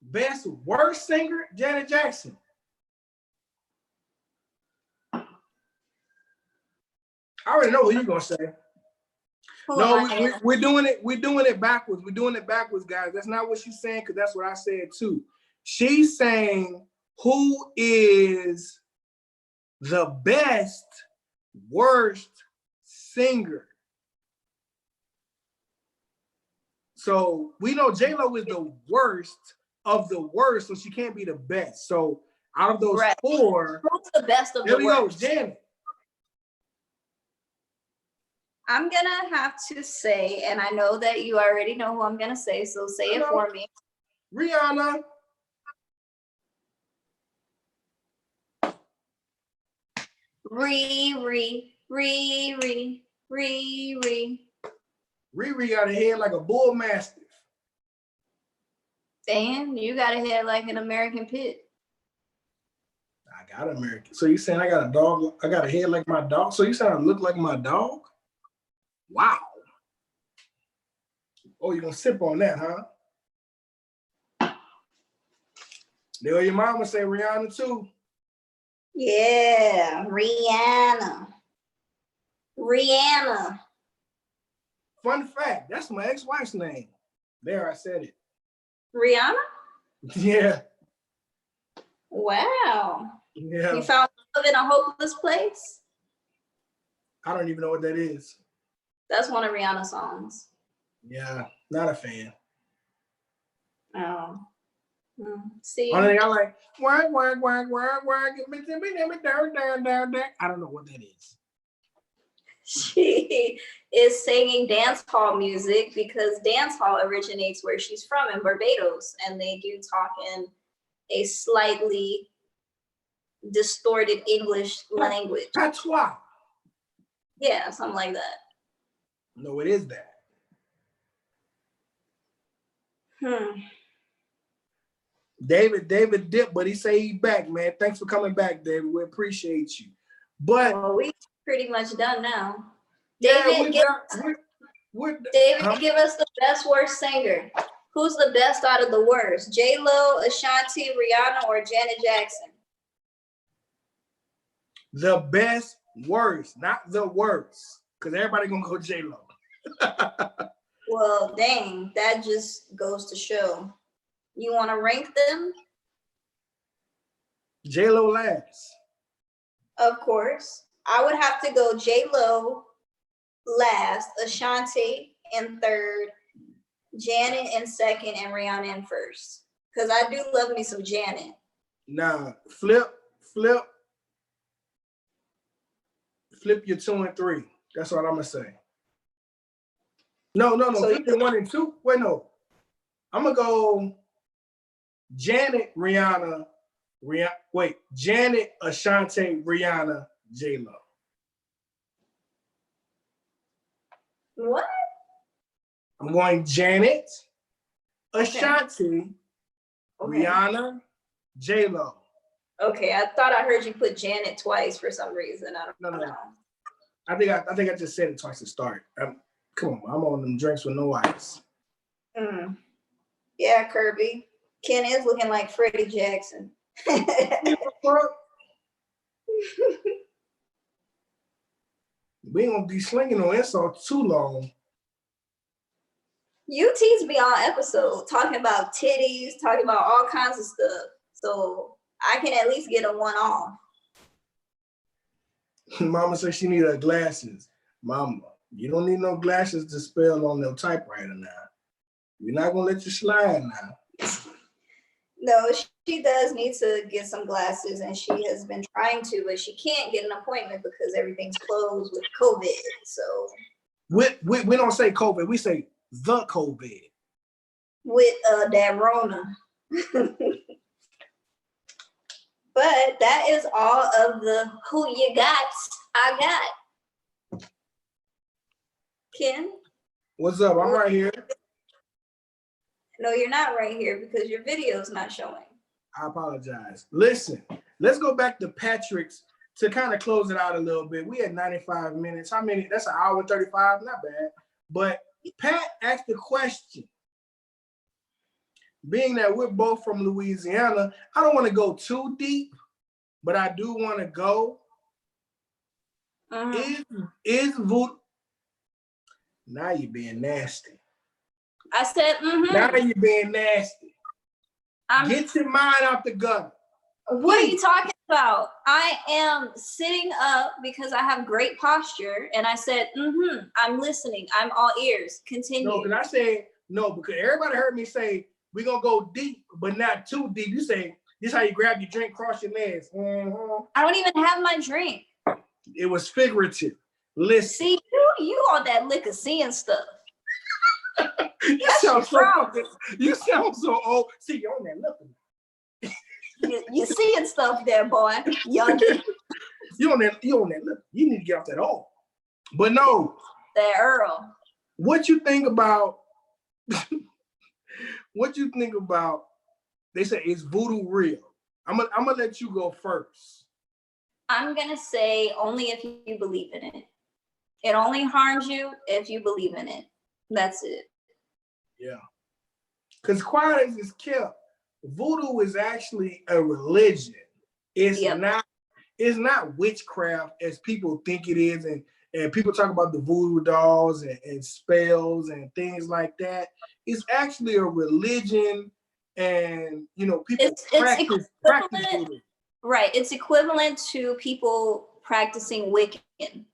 best worst singer, Janet Jackson. I already know what you're gonna say. We're doing it. We're doing it backwards. We're doing it backwards, guys. That's not what she's saying, because that's what I said too. She's saying who is the best worst singer. So we know J-Lo is the worst of the worst, so she can't be the best. So out of those 4, who's the best of the worst? There we go, Janet. I'm gonna have to say, and I know that you already know who I'm gonna say, so say it for me. Rihanna. Riri got a head like a bull mastiff. Damn, you got a head like an American pit. I got an American. So you saying I got a dog? I got a head like my dog? So you saying I look like my dog? Wow. Oh, you gonna sip on that, huh? There your mama say Rihanna too. Yeah, Rihanna. Fun fact, that's my ex-wife's name. There, I said it. Rihanna? Yeah. Wow. Yeah. You found love in a hopeless place? I don't even know what that is. That's one of Rihanna's songs. Yeah, not a fan. Oh. See? Only thing I like, work. I don't know what that is. She is singing dance hall music because dance hall originates where she's from in Barbados, and they do talk in a slightly distorted English language. Patois. Yeah, something like that. No, it is that. David dipped, but he say he back, man. Thanks for coming back, David. We appreciate you. But we pretty much done now. David, give us the best worst singer. Who's the best out of the worst? J-Lo, Ashanti, Rihanna, or Janet Jackson? The best worst, not the worst, because everybody gonna go J-Lo. Well, dang, that just goes to show. You want to rank them? J-Lo last. Of course. I would have to go J-Lo last, Ashanti in third, Janet in second, and Rihanna in first. Because I do love me some Janet. Nah, flip your 2 and 3. That's what I'm gonna say. No. So flip your 1 and 2. Wait, no. I'm gonna go Janet, Rihanna, Janet, Ashanti, Rihanna, J-Lo. What? I'm going Janet, Ashanti, Rihanna, J-Lo. Okay, I thought I heard you put Janet twice for some reason. I don't know. I think I just said it twice to start. Come on, I'm on them drinks with no ice. Yeah, Kirby. Ken is looking like Freddie Jackson. We ain't gonna be slinging no insults too long. You tease me all episode talking about titties, talking about all kinds of stuff. So I can at least get a one off. Mama said she need her glasses. Mama, you don't need no glasses to spell on no typewriter now. We're not gonna let you slide now. No, she does need to get some glasses, and she has been trying to, but she can't get an appointment because everything's closed with COVID. So we don't say COVID, we say the COVID. With that Rona. But that is all of the who you got. I got. Ken? What's up? I'm right here. No, you're not right here because your video is not showing. I apologize. Listen, let's go back to Patrick's to kind of close it out a little bit. We had 95 minutes. How many? That's an hour and 35. Not bad. But Pat asked the question. Being that we're both from Louisiana, I don't want to go too deep, but I do want to go. Is voodoo? Now you're being nasty. I said, Now you're being nasty. Get your mind out the gutter. What are you talking about? I am sitting up because I have great posture, and I said, I'm listening. I'm all ears. Continue. No, because I said no, because everybody heard me say we're gonna go deep, but not too deep. You say this is how you grab your drink, cross your legs. I don't even have my drink. It was figurative. Listen. See, you on that liquor seeing stuff. You sound so old. See, you're on that liquor. You seeing stuff there, boy. Young. You on that liquor. You need to get off that oil. But no. That Earl. What you think about they say is voodoo real? I'm gonna let you go first. I'm gonna say only if you believe in it. It only harms you if you believe in it. That's it. Yeah. Because quiet as it's kept, voodoo is actually a religion. It's not witchcraft as people think it is, and people talk about the voodoo dolls and spells and things like that. It's actually a religion, and people practice voodoo. Right. It's equivalent to people practicing Wiccan,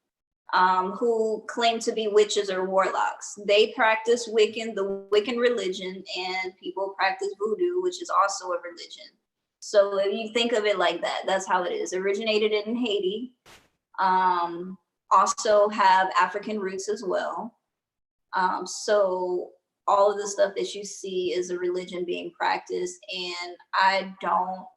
who claim to be witches or warlocks. They practice the Wiccan religion, and people practice voodoo, which is also a religion. So if you think of it like that, that's how it is. Originated in Haiti. Also have African roots as well. So all of the stuff that you see is a religion being practiced, and I don't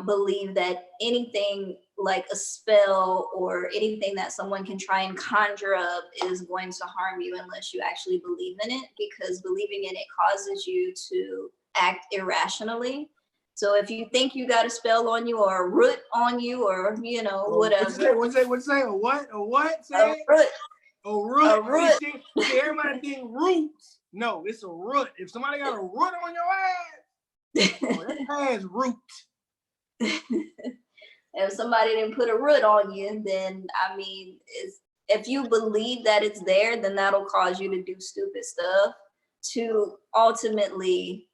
believe that anything like a spell or anything that someone can try and conjure up is going to harm you unless you actually believe in it, because believing in it causes you to act irrationally. So if you think you got a spell on you or a root on you or, whatever. What's that? A what? A what? A root. A root. A root. See, everybody think roots. No, it's a root. If somebody got a root on your ass, that has root. If somebody didn't put a root on you, then if you believe that it's there, then that'll cause you to do stupid stuff to ultimately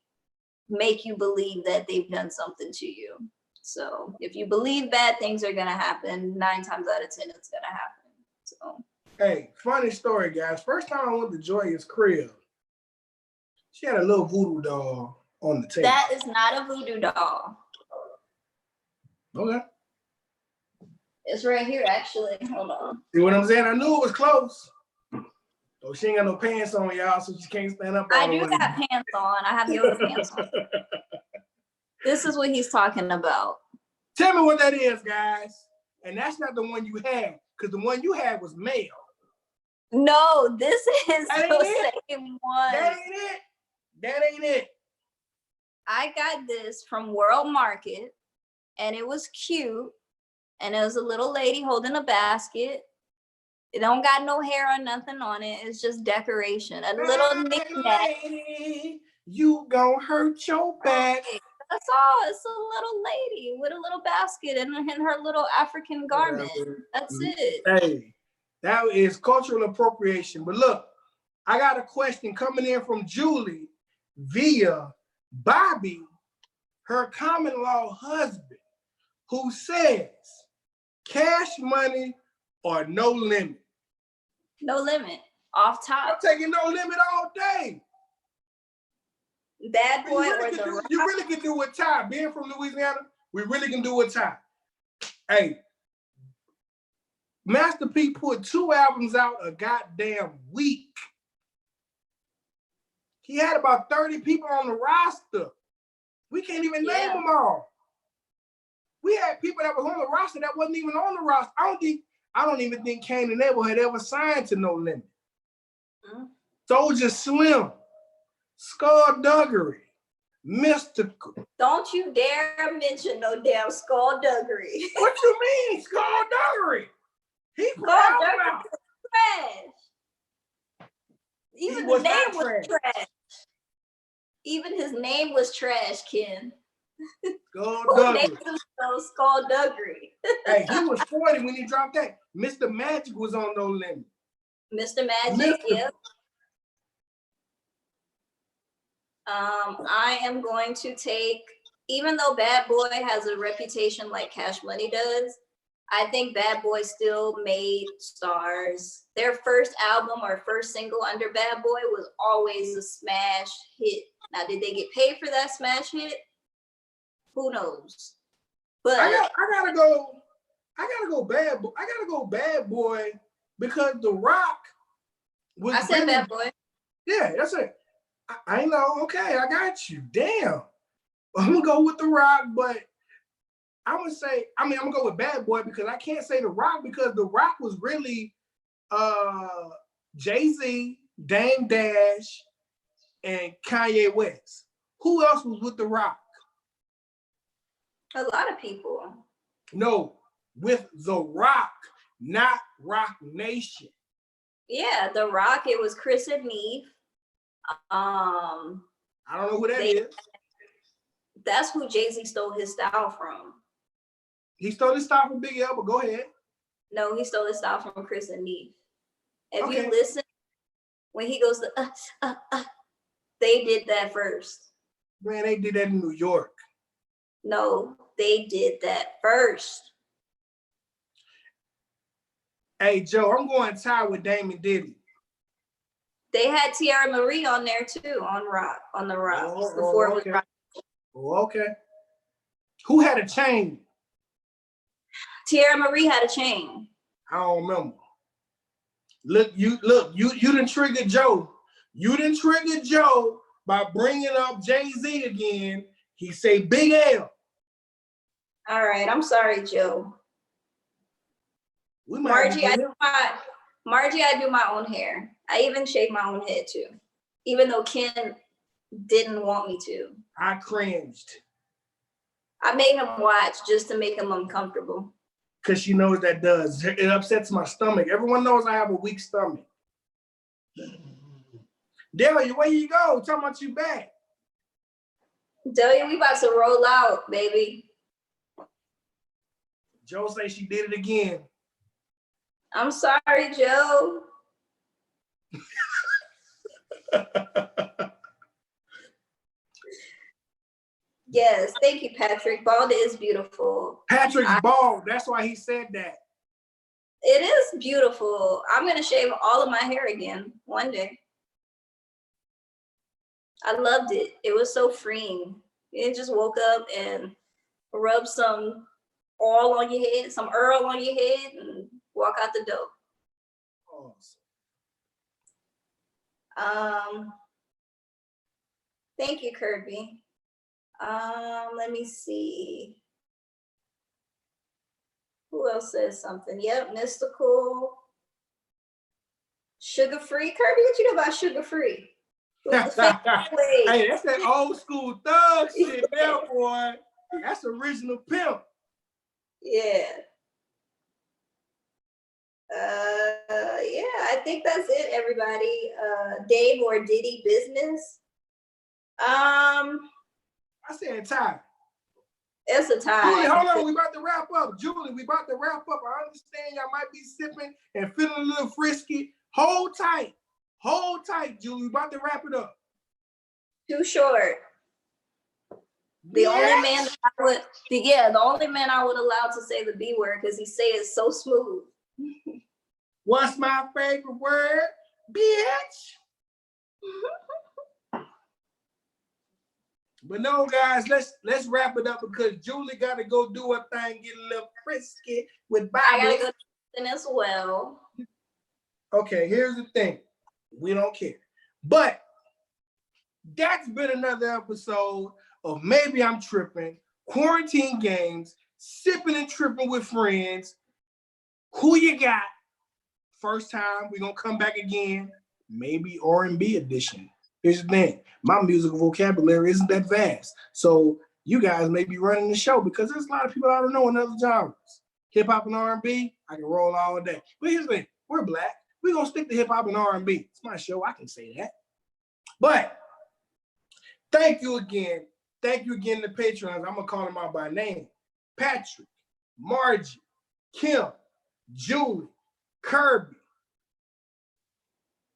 make you believe that they've done something to you. So if you believe bad things are gonna happen, 9 times out of 10 it's gonna happen. So hey, funny story, guys. First time I went to Joya's crib, she had a little voodoo doll on the table. That is not a voodoo doll. Okay. It's right here, actually. Hold on. See what I'm saying? I knew it was close. Oh, she ain't got no pants on, y'all, so she can't stand up. I do got pants on. I have yoga pants on. This is what he's talking about. Tell me what that is, guys. And that's not the one you had, because the one you had was male. No, this is the same one. That ain't it. I got this from World Market, and it was cute. And it was a little lady holding a basket. It don't got no hair or nothing on it. It's just decoration. A little knick-knack. You gonna hurt your back. That's all. It's a little lady with a little basket and her little African garment. That's it. Hey, that is cultural appropriation. But look, I got a question coming in from Julie via Bobby, her common law husband, who says, cash money or no limit? No limit. Off I'm top. taking no limit all day. Bad Boy You or really, The can do, Rock? you really can do a tie. Being from Louisiana, we really can do a tie. Hey, Master P put 2 albums out a goddamn week. He had about 30 people on the roster. We can't even name them all. We had people that was on the roster that wasn't even on the roster. I don't even think Kane and Abel had ever signed to No Limit. Soulja Slim, Skullduggery, Mystical. Don't you dare mention no damn Skullduggery. What you mean, Skullduggery? He put Skullduggery out. was trash. Even the name was trash. Even his name was trash, Ken. Who named himself Skullduggery? Hey, he was 40 when he dropped that. Mr. Magic was on No Limit. Mr. Magic, yep. I am going to take, even though Bad Boy has a reputation like Cash Money does, I think Bad Boy still made stars. Their first album or first single under Bad Boy was always a smash hit. Now, did they get paid for that smash hit? Who knows? But I gotta go Bad Boy. I gotta go Bad Boy because The Rock was. I said Bad Boy. Yeah, that's it. I know. Okay, I got you. Damn. I'm gonna go with The Rock, but I'm gonna go with Bad Boy because I can't say The Rock because The Rock was really Jay-Z, Dame Dash, and Kanye West. Who else was with The Rock? A lot of people. No, with The Rock, not Rock Nation. Yeah, The Rock, it was Chris and Neef. I don't know who that is. That's who Jay-Z stole his style from. He stole his style from Big L, but go ahead. No, he stole his style from Chris and Neef. If you listen, when he goes to they did that first. Man, they did that in New York. No, they did that first. Hey, Joe, I'm going to tie with Damon Diddy. They had Tierra Marie on there too, on the Rock. Before it was Rock. Oh, okay. Who had a chain? Tierra Marie had a chain. I don't remember. You didn't trigger Joe. You didn't trigger Joe by bringing up Jay-Z again. He say Big L. All right, I'm sorry, Joe. Margie, I do my own hair. I even shave my own head too, even though Ken didn't want me to. I cringed. I made him watch just to make him uncomfortable. Because she knows that does. It upsets my stomach. Everyone knows I have a weak stomach. Delia, where you go? Talking about you back. Delia, we about to roll out, baby. Joe say she did it again. I'm sorry, Joe. Yes, thank you, Patrick. Bald is beautiful. Patrick's bald. That's why he said that. It is beautiful. I'm going to shave all of my hair again one day. I loved it. It was so freeing. You just woke up and rubbed some oil on your head, some Earl on your head, and walk out the door. Awesome. Thank you, Kirby. Let me see. Who else says something? Yep, Mystical. Sugar Free. Kirby, what you know about Sugar Free? Hey, that's that old school thug shit there, boy. That's original pimp. Yeah. Yeah, I think that's it, everybody. Dave or Diddy business. I said tie. It's a tie. Julie, hold on. We about to wrap up. Julie, we about to wrap up. I understand y'all might be sipping and feeling a little frisky. Hold tight. Hold tight, Julie. We about to wrap it up. Too short. The only man I would allow to say the B word because he say it so smooth. What's my favorite word? Bitch. But no, guys, let's wrap it up because Julie got to go do her thing, get a little frisky with Bobby. I gotta go as well. Okay, here's the thing. We don't care. But that's been another episode of Maybe I'm Tripping, Quarantine Games, Sipping and Tripping with Friends. Who you got? First time, we're going to come back again. Maybe R&B edition. Here's the thing. My musical vocabulary isn't that vast. So you guys may be running the show because there's a lot of people I don't know in other genres. Hip-hop and R&B, I can roll all day. But here's the thing. We're Black. We're going to stick to hip-hop and R&B. It's my show. I can say that. But thank you again. Thank you again to Patreons. I'm going to call them out by name. Patrick, Margie, Kim, Julie, Kirby,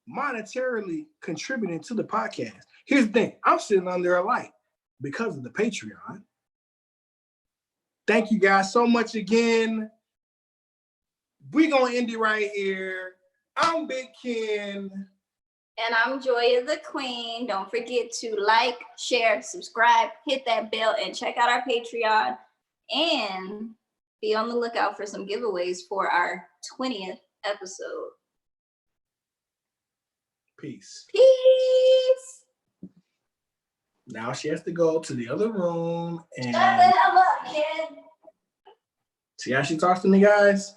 monetarily contributing to the podcast. Here's the thing. I'm sitting under a light because of the Patreon. Thank you guys so much again. We're going to end it right here. I'm Big Ken. And I'm Joya the Queen. Don't forget to like, share, subscribe, hit that bell, and check out our Patreon. And be on the lookout for some giveaways for our 20th episode. Peace. Peace. Now she has to go to the other room and Shut the hell up, kid. See how she talks to me, guys?